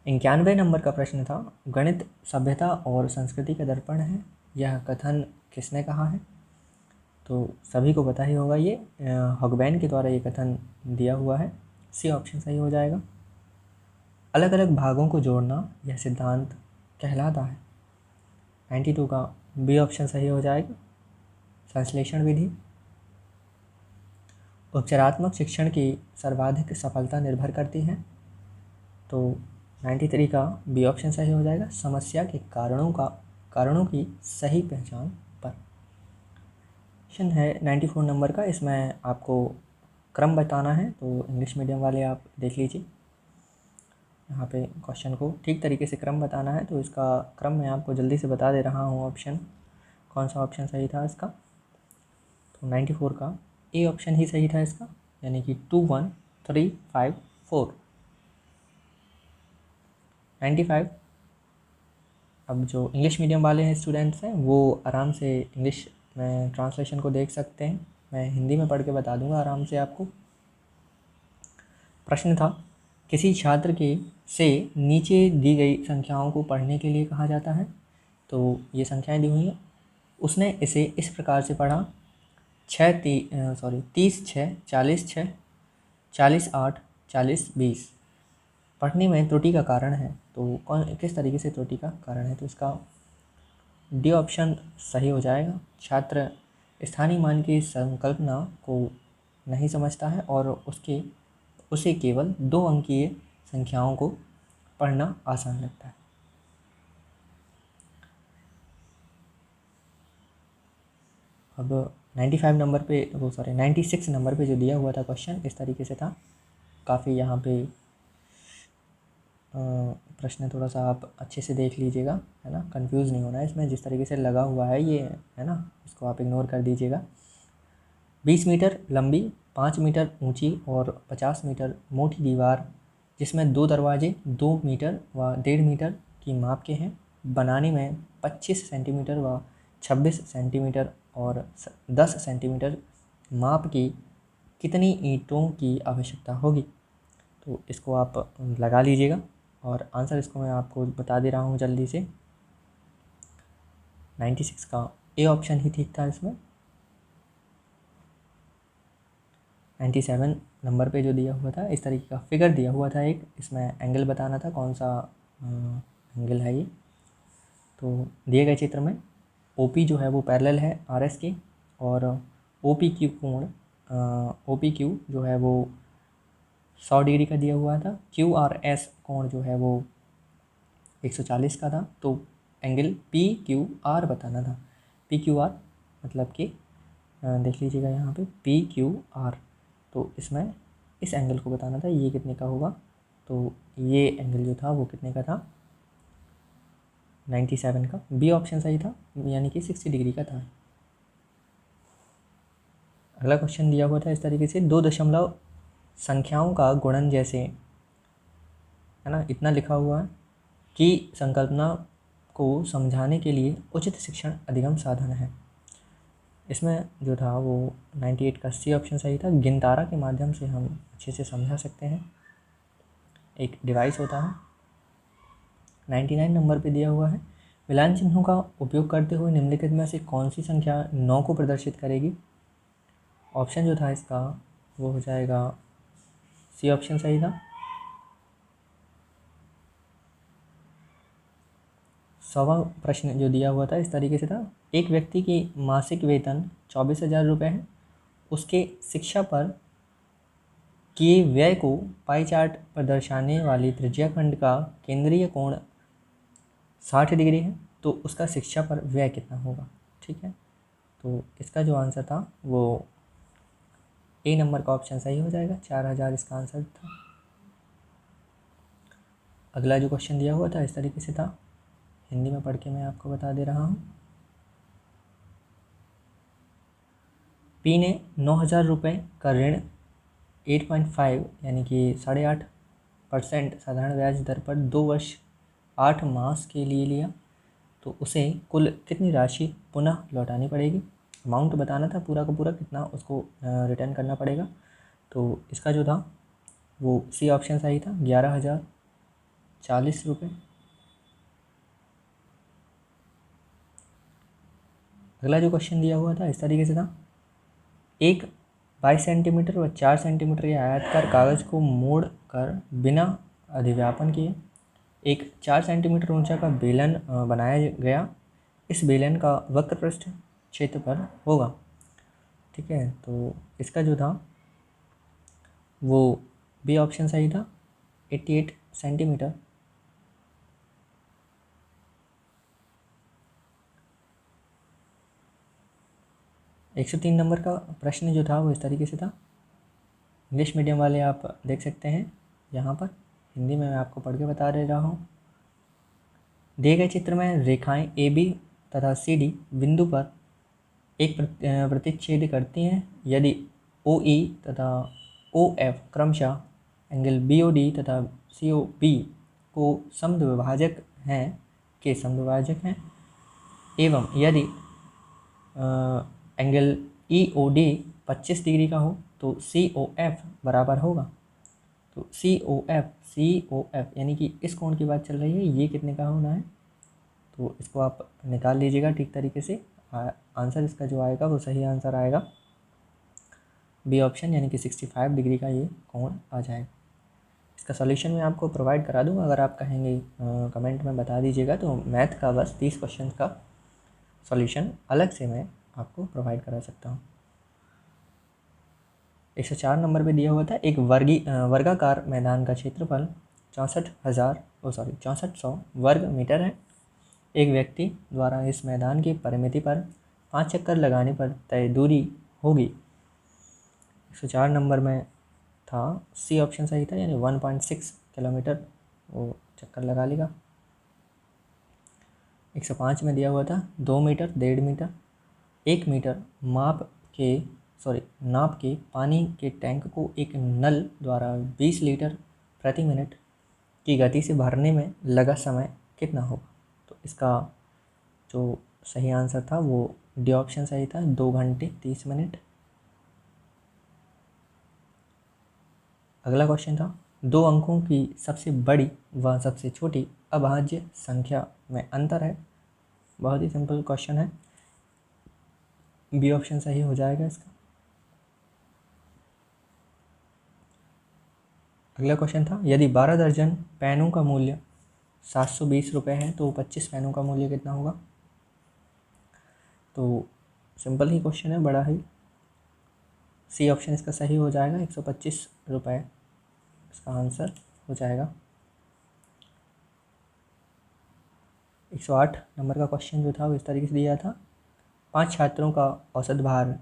91 नंबर का प्रश्न था, गणित सभ्यता और संस्कृति का दर्पण है, यह कथन किसने कहा है? तो सभी को पता ही होगा, ये हॉगबैन के द्वारा ये कथन दिया हुआ है। सी ऑप्शन सही हो जाएगा। अलग अलग भागों को जोड़ना यह सिद्धांत कहलाता है। 92 का बी ऑप्शन सही हो जाएगा, संश्लेषण विधि। उपचारात्मक शिक्षण की सर्वाधिक सफलता निर्भर करती है। तो 93 का बी ऑप्शन सही हो जाएगा, समस्या के कारणों की सही पहचान पर। क्वेश्चन है 94 नंबर का, इसमें आपको क्रम बताना है। तो इंग्लिश मीडियम वाले आप देख लीजिए, यहाँ पे क्वेश्चन को ठीक तरीके से क्रम बताना है। तो इसका क्रम मैं आपको जल्दी से बता दे रहा हूँ। ऑप्शन कौन सा ऑप्शन सही था इसका? तो 94 का ए ऑप्शन ही सही था इसका, यानी कि 2 1 3 5 4। 95 अब जो इंग्लिश मीडियम वाले हैं स्टूडेंट्स हैं वो आराम से इंग्लिश में ट्रांसलेशन को देख सकते हैं। मैं हिंदी में पढ़ के बता दूंगा आराम से आपको। प्रश्न था, किसी छात्र के से नीचे दी गई संख्याओं को पढ़ने के लिए कहा जाता है। तो ये संख्याएं दी हुई हैं, उसने इसे इस प्रकार से पढ़ा 30 6 40 6 40 8 40 20। पढ़ने में त्रुटि का कारण है, तो किस तरीके से त्रुटि का कारण है? तो इसका डी ऑप्शन सही हो जाएगा। छात्र स्थानीय मान की संकल्पना को नहीं समझता है और उसे केवल 2 अंकीय संख्याओं को पढ़ना आसान लगता है। अब 95 नंबर पे, वो सॉरी 96 नंबर पे जो दिया हुआ था क्वेश्चन इस तरीके से था। काफ़ी यहाँ पे प्रश्न थोड़ा सा आप अच्छे से देख लीजिएगा, है ना, कंफ्यूज नहीं होना है इसमें। जिस तरीके से लगा हुआ है ये, है ना, इसको आप इग्नोर कर दीजिएगा। 20 मीटर लंबी, 5 मीटर ऊंची और 50 मीटर मोटी दीवार जिसमें 2 दरवाजे 2 मीटर व 1.5 मीटर की माप के हैं, बनाने में 25 सेंटीमीटर व 26 सेंटीमीटर और 10 सेंटीमीटर माप की कितनी ईंटों की आवश्यकता होगी। तो इसको आप लगा लीजिएगा और आंसर इसको मैं आपको बता दे रहा हूँ जल्दी से। 96 का ए ऑप्शन ही ठीक था इसमें। 97 नंबर पे जो दिया हुआ था इस तरीके का फिगर दिया हुआ था एक, इसमें एंगल बताना था कौन सा एंगल है ये। तो दिए गए चित्र में OP जो है वो पैरेलल है RS के, और OPQ कोण OPQ जो है वो 100 डिग्री का दिया हुआ था। QRS कोण जो है वो 140 का था। तो एंगल PQR बताना था। PQR मतलब कि देख लीजिएगा यहाँ पे PQR, तो इसमें इस एंगल को बताना था ये कितने का होगा। तो ये एंगल जो था वो कितने का था, 97 का। बी ऑप्शन सही था, यानी कि 60 डिग्री का था। अगला क्वेश्चन दिया हुआ था इस तरीके से, 2 दशमलव संख्याओं का गुणन जैसे, है ना, इतना लिखा हुआ है कि संकल्पना को समझाने के लिए उचित शिक्षण अधिगम साधन है। इसमें जो था वो 98 का सी ऑप्शन सही था। गिनतारा के माध्यम से हम अच्छे से समझा सकते हैं, एक डिवाइस होता है। 99 नंबर पे दिया हुआ है, मिलान चिन्हों का उपयोग करते हुए निम्नलिखित में से कौन सी संख्या 9 को प्रदर्शित करेगी। ऑप्शन जो था इसका वो हो जाएगा सी ऑप्शन सही था। 100वां प्रश्न जो दिया हुआ था इस तरीके से था, एक व्यक्ति की मासिक वेतन 24,000 रुपये है, उसके शिक्षा पर किए व्यय को पाई चार्ट पर दर्शाने वाली त्रिज्याखंड का केंद्रीय कोण 60 डिग्री है, तो उसका शिक्षा पर व्यय कितना होगा। ठीक है, तो इसका जो आंसर था वो ए नंबर का ऑप्शन सही हो जाएगा, 4,000 इसका आंसर था। अगला जो क्वेश्चन दिया हुआ था इस तरीके से था, हिंदी में पढ़ के मैं आपको बता दे रहा हूँ। पी ने 9,000 रुपये का ऋण 8.5 यानी कि 8.5% साधारण ब्याज दर पर 2 वर्ष 8 मास के लिए लिया, तो उसे कुल कितनी राशि पुनः लौटानी पड़ेगी। अमाउंट बताना था पूरा का पूरा कितना उसको रिटर्न करना पड़ेगा। तो इसका जो था वो सी ऑप्शन सही था, 11,040 रुपये। अगला जो क्वेश्चन दिया हुआ था इस तरीके से था, एक 22 सेंटीमीटर व 4 सेंटीमीटर के आयताकार कागज़ को मोड़ कर बिना अधिव्यापन किए एक 4 सेंटीमीटर ऊंचा का बेलन बनाया गया। इस बेलन का वक्र पृष्ठ क्षेत्रफल होगा। ठीक है, तो इसका जो था वो बी ऑप्शन सही था, 88 सेंटीमीटर। 103 नंबर का प्रश्न जो था वो इस तरीके से था। इंग्लिश मीडियम वाले आप देख सकते हैं यहाँ पर, हिंदी में मैं आपको पढ़ के बता दे रहा हूँ। दिए गए चित्र में रेखाएं AB तथा CD बिंदु पर एक प्रतिच्छेद करती हैं। यदि OE तथा OF क्रमशः एंगल BOD तथा COP को समद्विभाजक हैं एवं यदि एंगल EOD 25 डिग्री का हो तो COF बराबर होगा। तो COF यानी कि इस कोण की बात चल रही है, ये कितने का होना है, तो इसको आप निकाल लीजिएगा ठीक तरीके से। आंसर इसका जो आएगा वो सही आंसर आएगा बी ऑप्शन, यानी कि 65 डिग्री का ये कोण आ जाएगा। इसका सॉल्यूशन मैं आपको प्रोवाइड करा दूंगा, अगर आप कहेंगे कमेंट में बता दीजिएगा, तो मैथ का बस 30 क्वेश्चन का सॉल्यूशन अलग से मैं आपको प्रोवाइड करा सकता हूँ। 104 नंबर पे दिया हुआ था, एक वर्गाकार मैदान का क्षेत्रफल 6400 वर्ग मीटर है। एक व्यक्ति द्वारा इस मैदान की परिमिति पर 5 चक्कर लगाने पर तय दूरी होगी। 104 नंबर में था, सी ऑप्शन सही था, यानी 1.6 किलोमीटर वो चक्कर लगा लेगा। 105 में दिया हुआ था 2 मीटर, 1.5 मीटर, 1 मीटर नाप के पानी के टैंक को एक नल द्वारा 20 लीटर प्रति मिनट की गति से भरने में लगा समय कितना होगा। तो इसका जो सही आंसर था वो डी ऑप्शन सही था, 2 घंटे 30 मिनट। अगला क्वेश्चन था, 2 अंकों की सबसे बड़ी व सबसे छोटी अभाज्य संख्या में अंतर है। बहुत ही सिंपल क्वेश्चन है, बी ऑप्शन सही हो जाएगा इसका। अगला क्वेश्चन था, यदि 12 दर्जन पेनों का मूल्य 720 रुपये है तो 25 पेनों का मूल्य कितना होगा। तो सिंपल ही क्वेश्चन है, बड़ा ही। सी ऑप्शन इसका सही हो जाएगा, 125 रुपये इसका आंसर हो जाएगा। 108 नंबर का क्वेश्चन जो था वो इस तरीके से दिया था, 5 छात्रों का औसत भार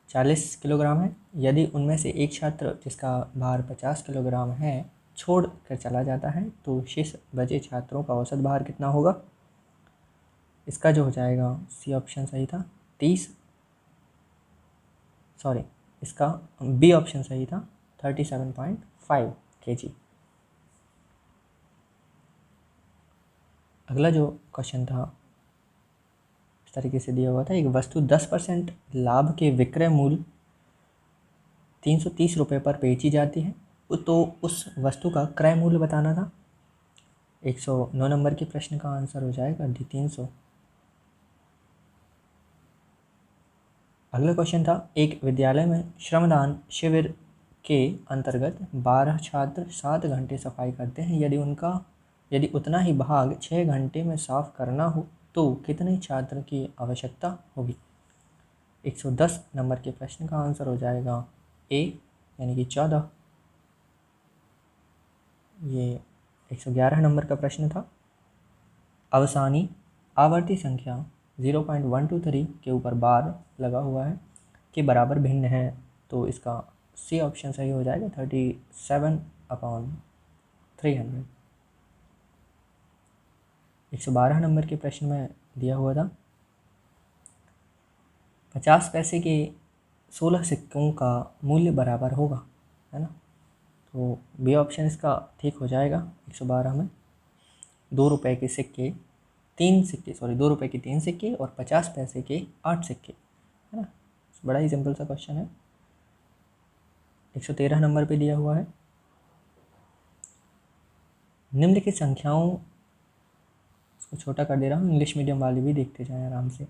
40 किलोग्राम है। यदि उनमें से एक छात्र जिसका भार 50 किलोग्राम है छोड़ कर चला जाता है तो शेष बचे छात्रों का औसत भार कितना होगा। इसका जो हो जाएगा, सी ऑप्शन सही था, इसका बी ऑप्शन सही था, 37.5 kg। अगला जो क्वेश्चन था इस तरीके से दिया हुआ था, एक वस्तु 10% लाभ के विक्रय मूल्य 330 रुपये पर बेची जाती है, तो उस वस्तु का क्रय मूल्य बताना था। 109 नंबर के प्रश्न का आंसर हो जाएगा डी 300। अगला क्वेश्चन था, एक विद्यालय में श्रमदान शिविर के अंतर्गत 12 छात्र 7 घंटे सफाई करते हैं। यदि उतना ही भाग 6 घंटे में साफ करना हो तो कितने छात्र की आवश्यकता होगी। 110 नंबर के प्रश्न का आंसर हो जाएगा ए, यानी कि 14। ये 111 नंबर का प्रश्न था, अवसानी आवर्ती संख्या 0.123 के ऊपर बार लगा हुआ है के बराबर भिन्न है, तो इसका सी ऑप्शन सही हो जाएगा, 37/300। 112 नंबर के प्रश्न में दिया हुआ था, 50 पैसे के 16 सिक्कों का मूल्य बराबर होगा, है ना। तो बी ऑप्शन इसका ठीक हो जाएगा। 112 में 2 रुपये के सिक्के 2 रुपये के 3 सिक्के और 50 पैसे के 8 सिक्के, है ना। बड़ा ही सिंपल सा क्वेश्चन है। 113 नंबर पे दिया हुआ है, निम्नलिखित संख्याओं, इसको छोटा कर दे रहा हूँ, इंग्लिश मीडियम वाले भी देखते जाएं आराम से।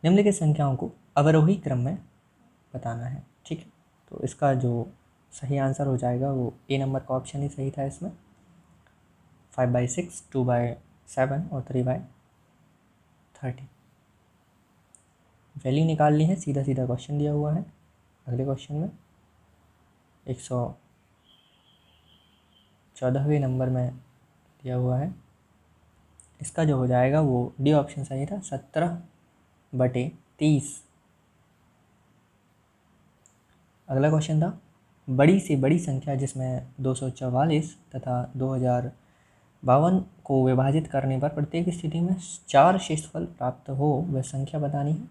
निम्नलिखित संख्याओं को अवरोही क्रम में बताना है, ठीक है। तो इसका जो सही आंसर हो जाएगा वो ए नंबर का ऑप्शन ही सही था इसमें, 5/6, 2/7 और 3/30। वैल्यू निकालनी है, सीधा सीधा क्वेश्चन दिया हुआ है। अगले क्वेश्चन में 114वें नंबर में दिया हुआ है, इसका जो हो जाएगा वो डी ऑप्शन सही था, 17/30। अगला क्वेश्चन था, बड़ी से बड़ी संख्या जिसमें 244 तथा 2052 को विभाजित करने पर प्रत्येक स्थिति में 4 शेषफल प्राप्त हो वह संख्या बतानी है।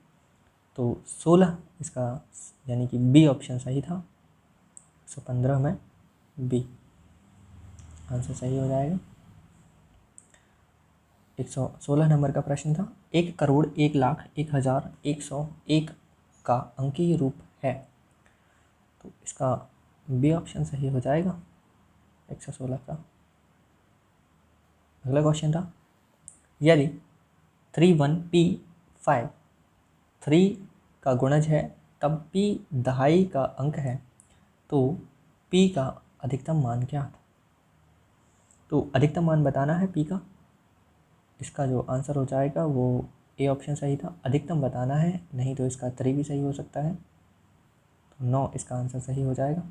तो 16 इसका, यानी कि बी ऑप्शन सही था, 115 में बी आंसर सही हो जाएगा। 116 नंबर का प्रश्न था, 1,01,01,101 का अंकीय रूप है, तो इसका बी ऑप्शन सही हो जाएगा 116 का। अगला क्वेश्चन था, यदि 31p5 3 का गुणज है तब p दहाई का अंक है तो p का अधिकतम मान क्या था। तो अधिकतम मान बताना है p का। इसका जो आंसर हो जाएगा वो ए ऑप्शन सही था, अधिकतम बताना है, नहीं तो इसका 3 भी सही हो सकता है, तो 9 इसका आंसर सही हो जाएगा।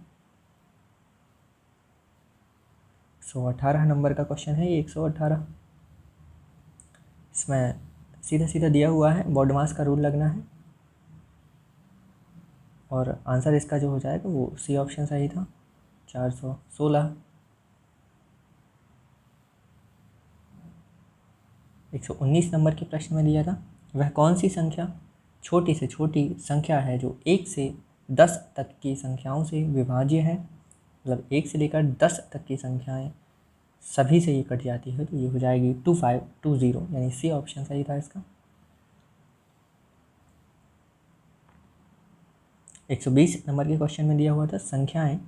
118 नंबर का क्वेश्चन है ये, 118। इसमें सीधा सीधा दिया हुआ है, बॉडी मास का रूल लगना है और आंसर इसका जो हो जाएगा वो सी ऑप्शन सही था, 416। 119 नंबर के प्रश्न में दिया था, वह कौन सी संख्या छोटी से छोटी संख्या है जो 1 से 10 तक की संख्याओं से विभाज्य है। मतलब 1 से लेकर 10 तक की संख्याएं सभी से ये कट जाती है, तो ये हो जाएगी 2520, यानी सी ऑप्शन सही था इसका। 120 नंबर के क्वेश्चन में दिया हुआ था, संख्याएं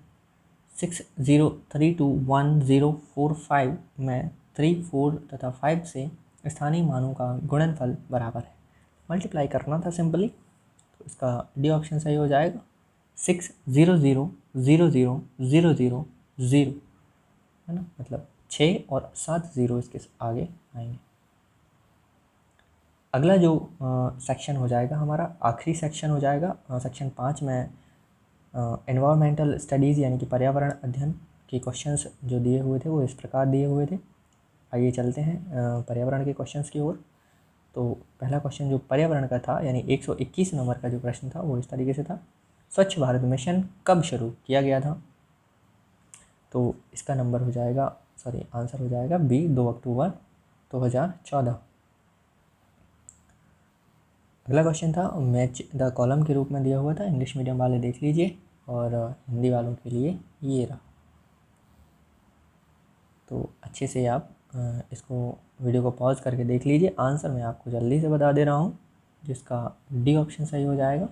60321045 में 3, 4 तथा 5 से स्थानीय मानों का गुणनफल बराबर है। मल्टीप्लाई करना था सिंपली, तो इसका डी ऑप्शन सही हो जाएगा, 6000000 है ना, मतलब 6 और 7 0 इसके आगे आएंगे। अगला जो सेक्शन हो जाएगा हमारा, आखिरी सेक्शन हो जाएगा सेक्शन 5 में एनवायरमेंटल स्टडीज़ यानी कि पर्यावरण अध्ययन के क्वेश्चंस जो दिए हुए थे वो इस प्रकार दिए हुए थे। आइए चलते हैं पर्यावरण के क्वेश्चंस की ओर। तो पहला क्वेश्चन जो पर्यावरण का था, यानी 121 नंबर का जो प्रश्न था वो इस तरीके से था, स्वच्छ भारत मिशन कब शुरू किया गया था? तो इसका नंबर हो जाएगा, आंसर हो जाएगा बी, 2 अक्टूबर 2014। अगला क्वेश्चन था मैच द कॉलम के रूप में दिया हुआ था, इंग्लिश मीडियम वाले देख लीजिए और हिंदी वालों के लिए ये रहा। तो अच्छे से आप इसको वीडियो को पॉज करके देख लीजिए। आंसर मैं आपको जल्दी से बता दे रहा हूँ, जिसका डी ऑप्शन सही हो जाएगा।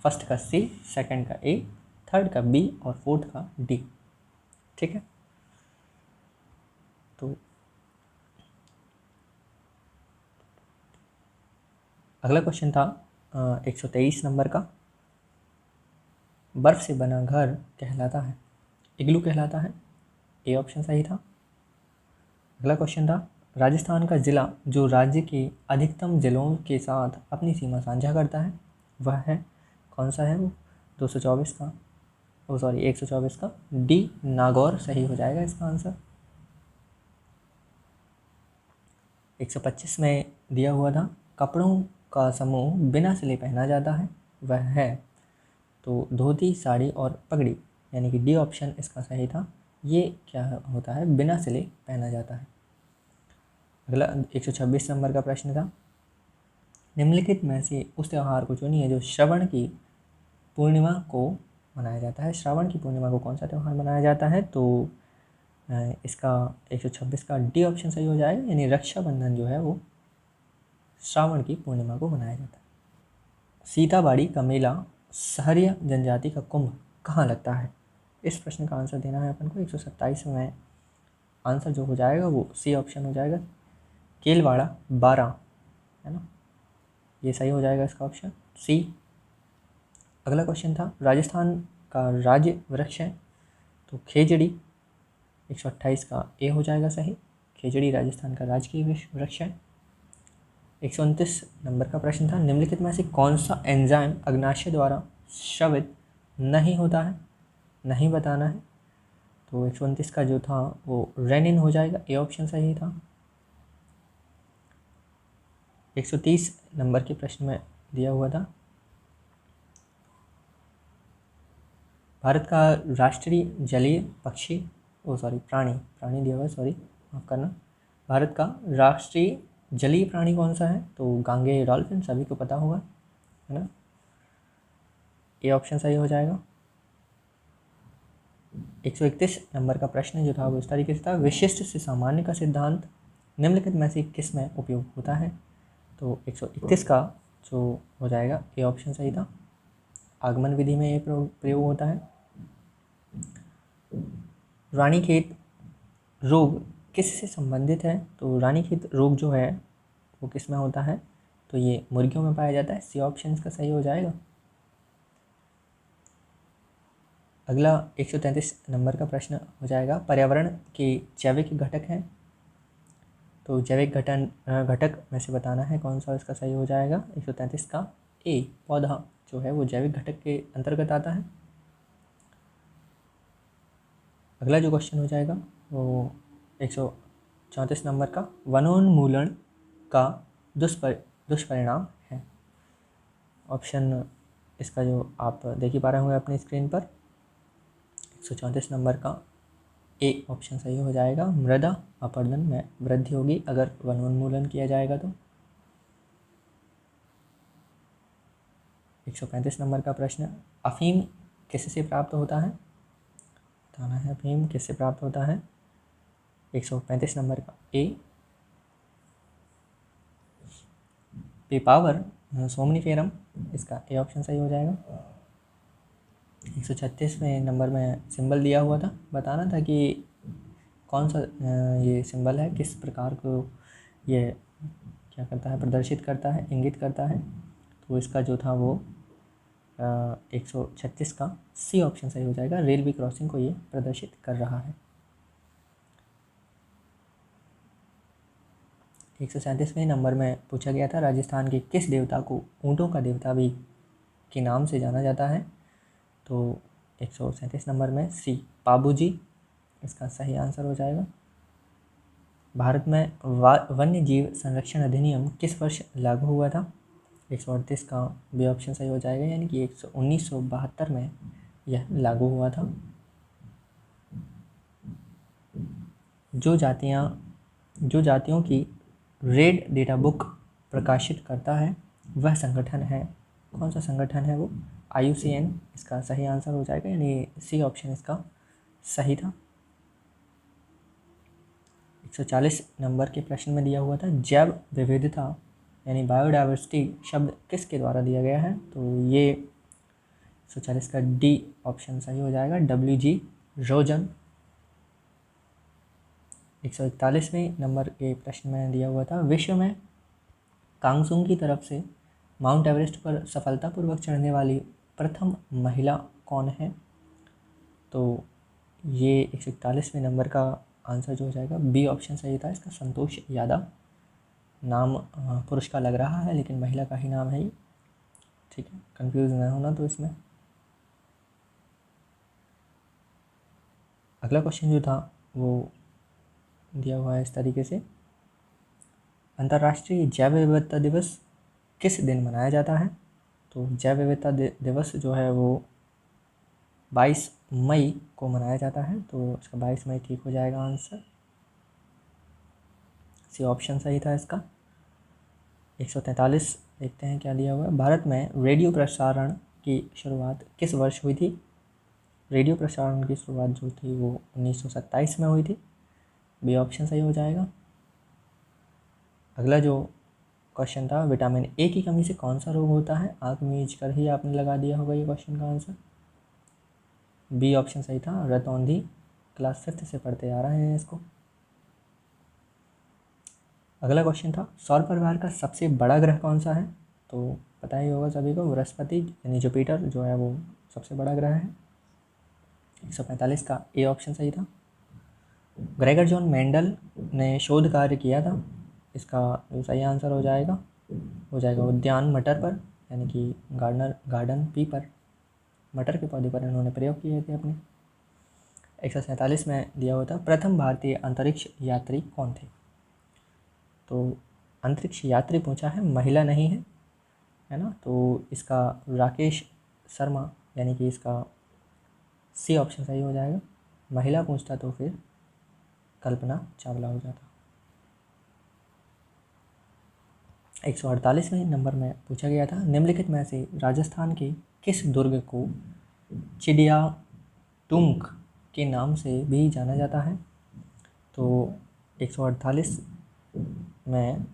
फर्स्ट का सी, सेकंड का ए, थर्ड का बी और फोर्थ का डी। ठीक है, तो अगला क्वेश्चन था 123 नंबर का, बर्फ़ से बना घर कहलाता है, इग्लू कहलाता है, ए ऑप्शन सही था। अगला क्वेश्चन था, राजस्थान का ज़िला जो राज्य के अधिकतम ज़िलों के साथ अपनी सीमा साझा करता है वह है, कौन सा है वो? 224 का 124 का डी, नागौर सही हो जाएगा इसका आंसर। 125 में दिया हुआ था, कपड़ों का समूह बिना सिले पहना जाता है, वह है, तो धोती, साड़ी और पगड़ी, यानी कि डी ऑप्शन इसका सही था। ये क्या होता है? बिना सिले पहना जाता है। अगला 126 नंबर का प्रश्न था, निम्नलिखित में से उस त्यौहार को चुनिए जो श्रवण की पूर्णिमा को मनाया जाता है। श्रावण की पूर्णिमा को कौन सा त्यौहार मनाया जाता है? तो इसका 126 का डी ऑप्शन सही हो जाएगा, यानी रक्षाबंधन जो है वो श्रावण की पूर्णिमा को मनाया जाता है। सीताबाड़ी का मेला, सहरिया जनजाति का कुंभ कहाँ लगता है? इस प्रश्न का आंसर देना है अपन को। 127 में आंसर जो हो जाएगा वो सी ऑप्शन हो जाएगा, केलवाड़ा 12, है ना, ये सही हो जाएगा इसका ऑप्शन सी। अगला क्वेश्चन था, राजस्थान का राज्य वृक्ष है, तो खेजड़ी, 128 का ए हो जाएगा सही, खेजड़ी राजस्थान का राजकीय वृक्ष है। 129 नंबर का प्रश्न था, निम्नलिखित में से कौन सा एंजाइम अग्नाशय द्वारा स्रावित नहीं होता है? नहीं बताना है, तो 129 का जो था वो रेनिन हो जाएगा, ए ऑप्शन सही था। 130 नंबर के प्रश्न में दिया हुआ था, भारत का राष्ट्रीय जलीय पक्षी प्राणी दिया हुआ है, माफ़ करना, भारत का राष्ट्रीय जलीय प्राणी कौन सा है? तो गांगेय डॉल्फिन, सभी को पता होगा, है ना, ए ऑप्शन सही हो जाएगा। 131 नंबर का प्रश्न जो था वो इस तरीके से था, विशिष्ट से सामान्य का सिद्धांत निम्नलिखित में से किस में उपयोग होता है? तो 131 का जो हो जाएगा ए ऑप्शन सही था, आगमन विधि में ये प्रयोग होता है। रानीखेत रोग किससे संबंधित है? तो रानीखेत रोग जो है वो किस में होता है? तो ये मुर्गियों में पाया जाता है, सी ऑप्शन इसका सही हो जाएगा। अगला 133 नंबर का प्रश्न हो जाएगा, पर्यावरण के जैविक घटक हैं, तो जैविक घटक में से बताना है कौन सा इसका सही हो जाएगा। 133 का ए, पौधा जो है वो जैविक घटक के अंतर्गत आता है। अगला जो क्वेश्चन हो जाएगा वो 134 नंबर का, वनोन्मूलन का दुष्परिणाम हैं। ऑप्शन इसका जो आप देख ही पा रहे होंगे अपनी स्क्रीन पर, 134 नंबर का ए ऑप्शन सही हो जाएगा। मृदा अपरदन में वृद्धि होगी अगर वनोन्मूलन किया जाएगा तो। 135 नंबर का प्रश्न, अफीम किससे प्राप्त होता है? बताना है अफीम किससे प्राप्त होता है। 135 नंबर का ए पेपावर सोमनीफेरम, इसका ए ऑप्शन सही हो जाएगा। 136वें नंबर में सिंबल दिया हुआ था, बताना था कि कौन सा ये सिंबल है, किस प्रकार को ये क्या करता है, प्रदर्शित करता है, इंगित करता है। तो इसका जो था वो 136 का सी ऑप्शन सही हो जाएगा। रेलवे क्रॉसिंग को ये प्रदर्शित कर रहा है। 137वें नंबर में पूछा गया था, राजस्थान के किस देवता को ऊँटों का देवता भी के नाम से जाना जाता है? तो 137 नंबर में सी पाबूजी, इसका सही आंसर हो जाएगा। भारत में वन्य जीव संरक्षण अधिनियम किस वर्ष लागू हुआ था? 138 का बी ऑप्शन सही हो जाएगा, यानी कि 1972 में यह लागू हुआ था। जो जातियों की रेड डेटा बुक प्रकाशित करता है वह संगठन है, कौन सा संगठन है वो? IUCN, इसका सही आंसर हो जाएगा, यानी सी ऑप्शन इसका सही था। 140 नंबर के प्रश्न में दिया हुआ था, जैव विविधता यानी बायोडाइवर्सिटी शब्द किसके द्वारा दिया गया है? तो ये 140 का डी ऑप्शन सही हो जाएगा, WG रोजन। 141वें नंबर के प्रश्न में दिया हुआ था, विश्व में कांगसुंग की तरफ से माउंट एवरेस्ट पर सफलतापूर्वक चढ़ने वाली प्रथम महिला कौन है? तो ये 141वें नंबर का आंसर जो हो जाएगा बी ऑप्शन सही था, इसका संतोष यादव। नाम पुरुष का लग रहा है लेकिन महिला का ही नाम है ये, ठीक है, कंफ्यूज ना होना तो इसमें। अगला क्वेश्चन जो था वो दिया हुआ है इस तरीके से, अंतर्राष्ट्रीय जैव विविधता दिवस किस दिन मनाया जाता है? तो जैव विविधता दिवस जो है वो 22 मई को मनाया जाता है, तो इसका 22 मई ठीक हो जाएगा आंसर, सी ऑप्शन सही था इसका। 143 देखते हैं क्या दिया हुआ है, भारत में रेडियो प्रसारण की शुरुआत किस वर्ष हुई थी? रेडियो प्रसारण की शुरुआत जो थी वो 1927 में हुई थी, बी ऑप्शन सही हो जाएगा। अगला जो क्वेश्चन था, विटामिन ए की कमी से कौन सा रोग होता है? आँख मीच कर ही आपने लगा दिया होगा ये क्वेश्चन का आंसर, बी ऑप्शन सही था, रतौंधी। क्लास 5th से पढ़ते आ रहे हैं इसको। अगला क्वेश्चन था, सौर परिवार का सबसे बड़ा ग्रह कौन सा है? तो पता ही होगा सभी को, बृहस्पति यानी जुपिटर जो है वो सबसे बड़ा ग्रह है। 145 का ए ऑप्शन सही था। ग्रेगर जॉन मेंडल ने शोध कार्य किया था, इसका जो सही आंसर हो जाएगा उद्यान मटर पर, यानी कि गार्डन पी पर, मटर के पौधे पर इन्होंने प्रयोग किए थे अपने। 147 में दिया हुआ था, प्रथम भारतीय अंतरिक्ष यात्री कौन थे? तो अंतरिक्ष यात्री पूछा है, महिला नहीं है ना, तो इसका राकेश शर्मा, यानी कि इसका सी ऑप्शन सही हो जाएगा। महिला पूछता तो फिर कल्पना चावला हो जाता। 148वें नंबर में पूछा गया था, निम्नलिखित में से राजस्थान के किस दुर्ग को चिड़ियाटुंग के नाम से भी जाना जाता है? तो 148 में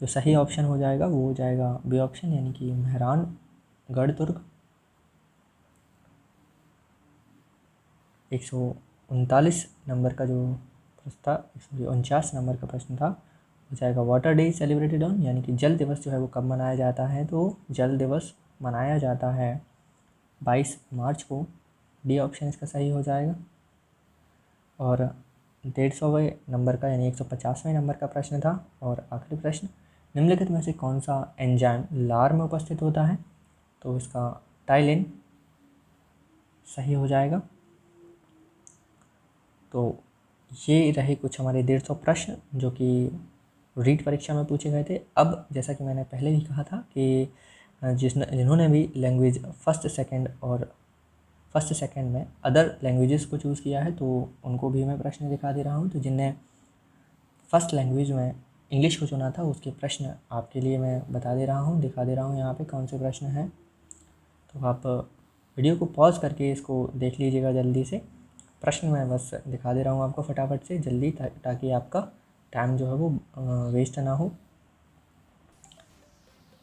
जो सही ऑप्शन हो जाएगा वो हो जाएगा बी ऑप्शन, यानी कि मेहरानगढ़ दुर्ग। 139 नंबर का जो प्रश्न था, 149 नंबर का प्रश्न था, हो जाएगा वाटर डे सेलिब्रेटेड ऑन, यानी कि जल दिवस जो है वो कब मनाया जाता है? तो जल दिवस मनाया जाता है 22 मार्च को, डी ऑप्शन इसका सही हो जाएगा। और 150वें नंबर का यानी 150वें नंबर का प्रश्न था और आखिरी प्रश्न, निम्नलिखित में से कौन सा एंजाइम लार में उपस्थित होता है? तो इसका टाइलिन सही हो जाएगा। तो ये रहे कुछ हमारे 150 प्रश्न जो कि रीट परीक्षा में पूछे गए थे। अब जैसा कि मैंने पहले भी कहा था कि जिन्होंने भी लैंग्वेज फर्स्ट सेकंड में अदर लैंग्वेजेस को चूज़ किया है तो उनको भी मैं प्रश्न दिखा दे रहा हूँ। तो जिनने फर्स्ट लैंग्वेज में इंग्लिश को चुना था उसके प्रश्न आपके लिए मैं बता दे रहा हूँ, दिखा दे रहा हूँ यहाँ पे कौन से प्रश्न हैं। तो आप वीडियो को पॉज करके इसको देख लीजिएगा जल्दी से। प्रश्न मैं बस दिखा दे रहा हूँ आपको फटाफट से जल्दी, ताकि आपका टाइम जो है वो वेस्ट ना हो।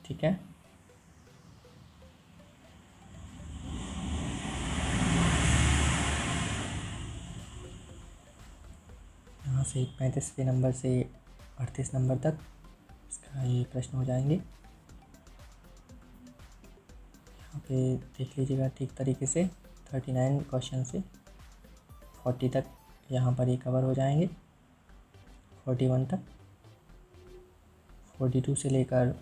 ठीक है, यहाँ से 35वें नंबर से 38 नंबर तक इसका ये प्रश्न हो जाएंगे। यहाँ पे देख लीजिएगा ठीक तरीके से 39 क्वेश्चन से 40 तक यहाँ पर ये कवर हो जाएंगे, 41 तक, 42 से लेकर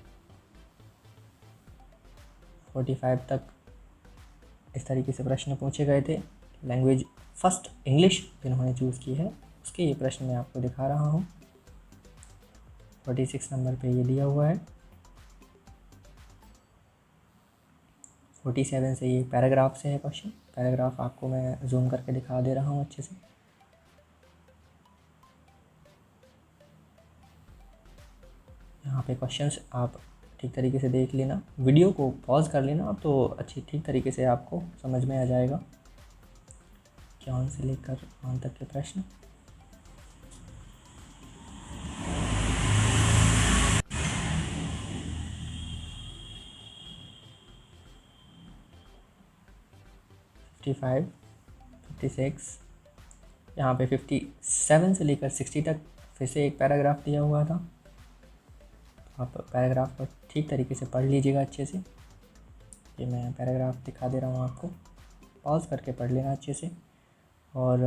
45 तक इस तरीके से प्रश्न पूछे गए थे। लैंग्वेज फर्स्ट इंग्लिश जिन्होंने चूज़ की है उसके ये प्रश्न मैं आपको दिखा रहा हूँ। 46 नंबर पे ये दिया हुआ है। 47 से ये पैराग्राफ से है क्वेश्चन, पैराग्राफ आपको मैं जूम करके दिखा दे रहा हूँ अच्छे से। यहाँ पे क्वेश्चंस आप ठीक तरीके से देख लेना, वीडियो को पॉज कर लेना आप, तो अच्छी ठीक तरीके से आपको समझ में आ जाएगा क्या से लेकर मान तक के प्रश्न। $55, $56, यहाँ पे 57 से लेकर 60 तक फिर से एक पैराग्राफ दिया हुआ था। आप पैराग्राफ को ठीक तरीके से पढ़ लीजिएगा अच्छे से। ये मैं पैराग्राफ दिखा दे रहा हूँ आपको, पॉज करके पढ़ लेना अच्छे से। और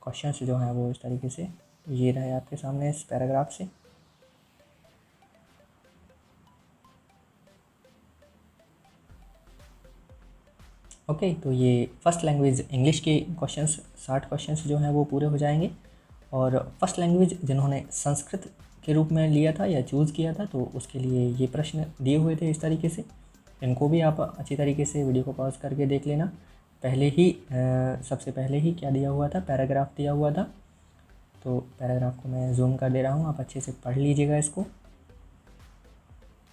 क्वेश्चंस जो हैं वो इस तरीके से ये रहे आपके सामने इस पैराग्राफ से। ओके, तो ये फर्स्ट लैंग्वेज इंग्लिश के क्वेश्चंस 60 क्वेश्चंस जो हैं वो पूरे हो जाएंगे। और फर्स्ट लैंग्वेज जिन्होंने संस्कृत के रूप में लिया था या चूज़ किया था तो उसके लिए ये प्रश्न दिए हुए थे इस तरीके से। इनको भी आप अच्छी तरीके से वीडियो को पॉज करके देख लेना। पहले ही सबसे पहले ही क्या दिया हुआ था, पैराग्राफ दिया हुआ था। तो पैराग्राफ को मैं जूम कर दे रहा हूँ, आप अच्छे से पढ़ लीजिएगा इसको।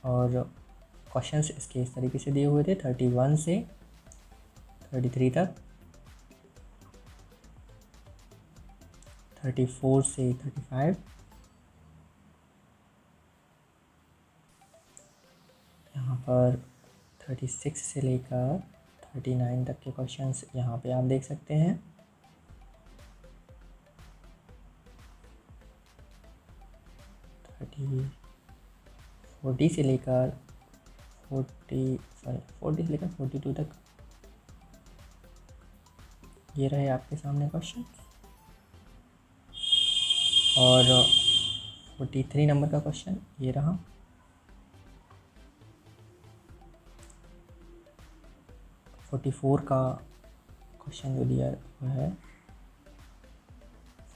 और क्वेश्चंस इसके इस तरीके से दिए हुए थे 31 से 33 तक, 34 से 35, यहाँ पर 36 से लेकर 39 तक के क्वेश्चंस यहाँ पे आप देख सकते हैं। फोर्टी से लेकर 42 तक ये रहे आपके सामने क्वेश्चन। और 43 नंबर का क्वेश्चन ये रहा। फोर्टी 44 का क्वेश्चन जो दिया हुआ है,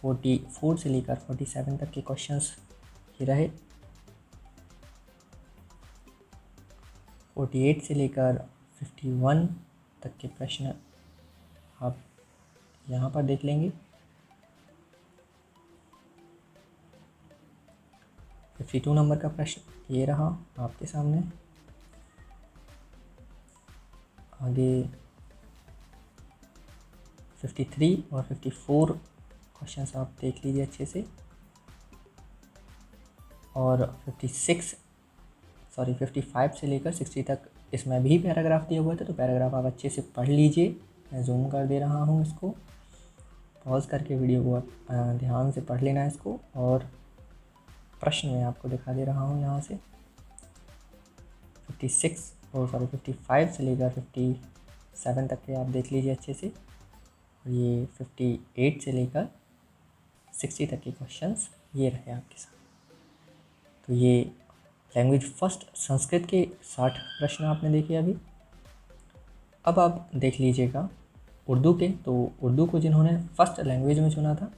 44 से लेकर 47 तक के क्वेश्चंस ये रहे। 48 से लेकर 51 तक के प्रश्न आप यहाँ पर देख लेंगे। 52 नंबर का प्रश्न ये रहा आपके सामने। आगे 53 और 54 क्वेश्चंस आप देख लीजिए अच्छे से। और 55 से लेकर 60 तक इसमें भी पैराग्राफ दिया हुआ था, तो पैराग्राफ आप अच्छे से पढ़ लीजिए। मैं जूम कर दे रहा हूँ इसको, पॉज करके वीडियो को आप ध्यान से पढ़ लेना इसको। और प्रश्न मैं आपको दिखा दे रहा हूँ यहाँ से। 55 से लेकर 57 तक के आप देख लीजिए अच्छे से। और ये 58 से लेकर 60 तक के क्वेश्चंस ये रहे आपके साथ। तो ये लैंग्वेज फर्स्ट संस्कृत के 60 प्रश्न आपने देखे अभी। अब आप देख लीजिएगा उर्दू के। तो उर्दू को जिन्होंने फर्स्ट लैंग्वेज में चुना था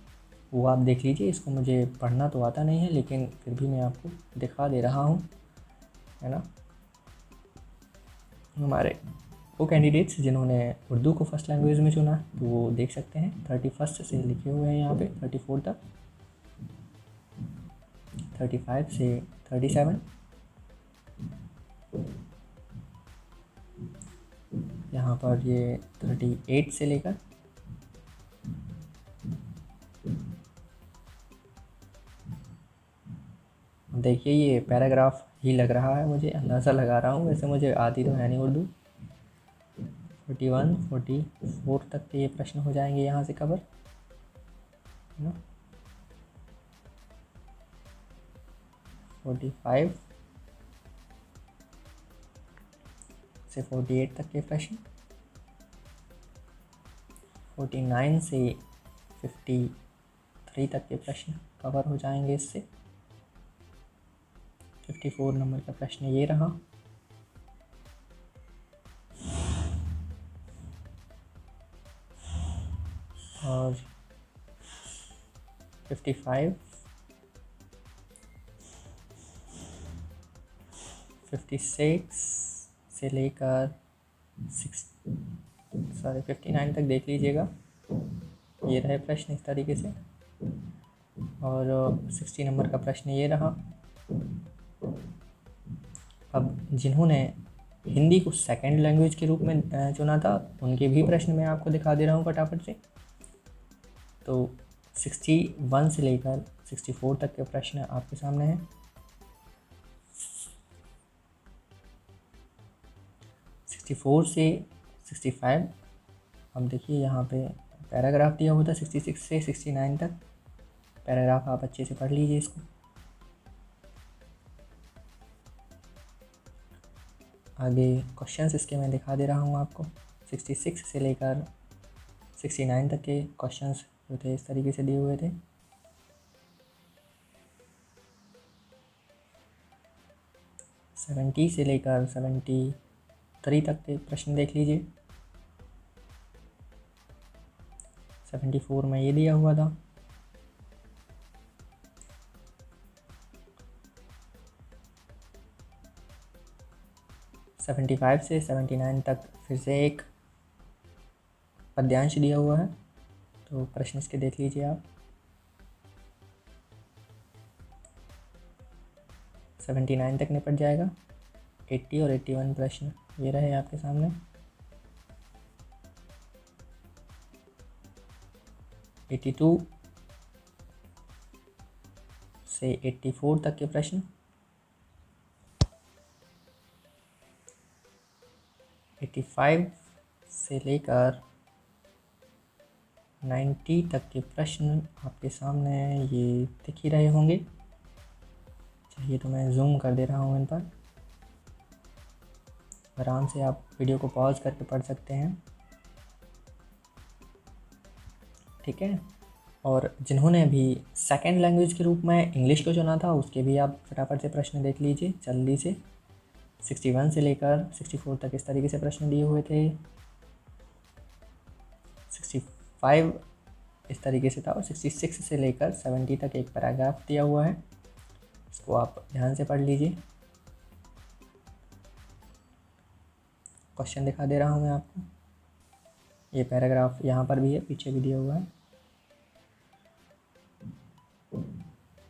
वो आप देख लीजिए। इसको मुझे पढ़ना तो आता नहीं है, लेकिन फिर भी मैं आपको दिखा दे रहा हूँ, है ना। हमारे वो कैंडिडेट्स जिन्होंने उर्दू को फर्स्ट लैंग्वेज में चुना, तो वो देख सकते हैं 31 से लिखे हुए हैं यहाँ पे 34 तक, 35 से 37, यहाँ पर ये 38 से लेकर देखिए, ये पैराग्राफ ही लग रहा है, मुझे अंदाज़ा लगा रहा हूँ, वैसे मुझे आती तो है नहीं उर्दू। 41, 44 तक के ये प्रश्न हो जाएंगे यहाँ से कवर, है ना। 45 से 48 तक के प्रश्न, 49 से 53 तक के प्रश्न कवर हो जाएंगे इससे। 54 नंबर का प्रश्न ये रहा, और 55, 56 से लेकर 59 तक देख लीजिएगा, ये रहे प्रश्न इस तरीके से। और 60 नंबर का प्रश्न ये रहा। अब जिन्होंने हिंदी को सेकंड लैंग्वेज के रूप में चुना था, उनके भी प्रश्न मैं आपको दिखा दे रहा हूँ फटाफट से। तो 61 से लेकर 64 तक के प्रश्न आपके सामने हैं। 64 से 65, अब देखिए यहाँ पे पैराग्राफ दिया हुआ था 66 से 69 तक, पैराग्राफ आप अच्छे से पढ़ लीजिए इसको। आगे क्वेश्चंस इसके मैं दिखा दे रहा हूँ आपको। 66 से लेकर 69 तक के क्वेश्चंस जो थे इस तरीके से दिए हुए थे। सेवेंटी से लेकर 73 तक के प्रश्न देख लीजिए। 74 में ये दिया हुआ था। 75 से 79 तक फिर से एक पद्यांश दिया हुआ है, तो प्रश्न इसके देख लीजिए आप। 79 तक निपट जाएगा। 80 और 81 प्रश्न ये रहे आपके सामने। 82 से 84 तक के प्रश्न। 85 से लेकर 90 तक के प्रश्न आपके सामने ये दिख ही रहे होंगे। चाहिए तो मैं जूम कर दे रहा हूँ इन पर, आराम से आप वीडियो को पॉज करके पढ़ सकते हैं, ठीक है। और जिन्होंने भी सेकंड लैंग्वेज के रूप में इंग्लिश को चुना था, उसके भी आप फटाफट से प्रश्न देख लीजिए जल्दी से। 61 से लेकर 64 तक इस तरीके से प्रश्न दिए हुए थे। 65 इस तरीके से था, और 66 से लेकर 70 तक एक पैराग्राफ दिया हुआ है, इसको आप ध्यान से पढ़ लीजिए। क्वेश्चन दिखा दे रहा हूँ मैं आपको, ये पैराग्राफ यहाँ पर भी है, पीछे भी दिया हुआ है।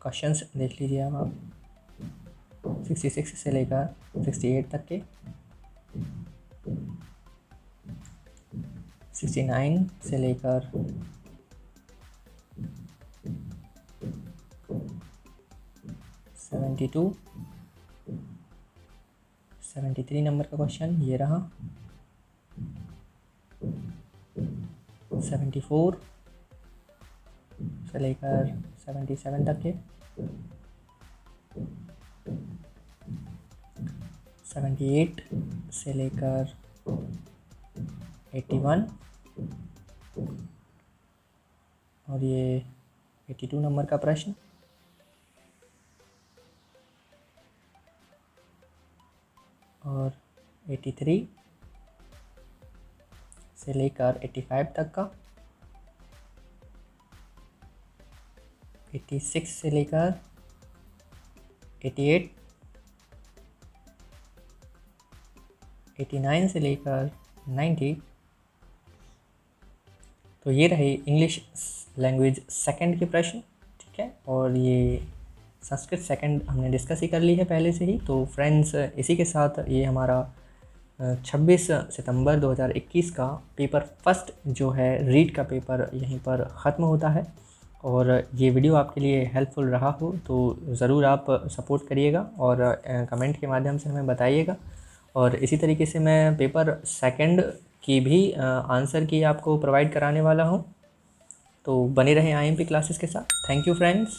क्वेश्चंस देख लीजिए आप 66 से लेकर 68 तक के। 69 से लेकर 72, 73 नंबर का क्वेश्चन ये रहा। 74 से लेकर 77 तक के। 78 से लेकर 81, और ये 82 नंबर का प्रश्न। और 83 से लेकर 85 तक का। 86 से लेकर 88, 89 से लेकर 90। तो ये रहे इंग्लिश लैंग्वेज सेकंड के प्रश्न, ठीक है। और ये संस्कृत सेकंड हमने डिस्कस ही कर ली है पहले से ही। तो फ्रेंड्स, इसी के साथ ये हमारा 26 सितंबर 2021 का पेपर फर्स्ट जो है रीड का पेपर यहीं पर ख़त्म होता है। और ये वीडियो आपके लिए हेल्पफुल रहा हो तो ज़रूर आप सपोर्ट करिएगा और कमेंट के माध्यम से हमें बताइएगा। और इसी तरीके से मैं पेपर सेकंड की भी आंसर की आपको प्रोवाइड कराने वाला हूँ। तो बने रहें IMP क्लासेस के साथ। Thank you friends.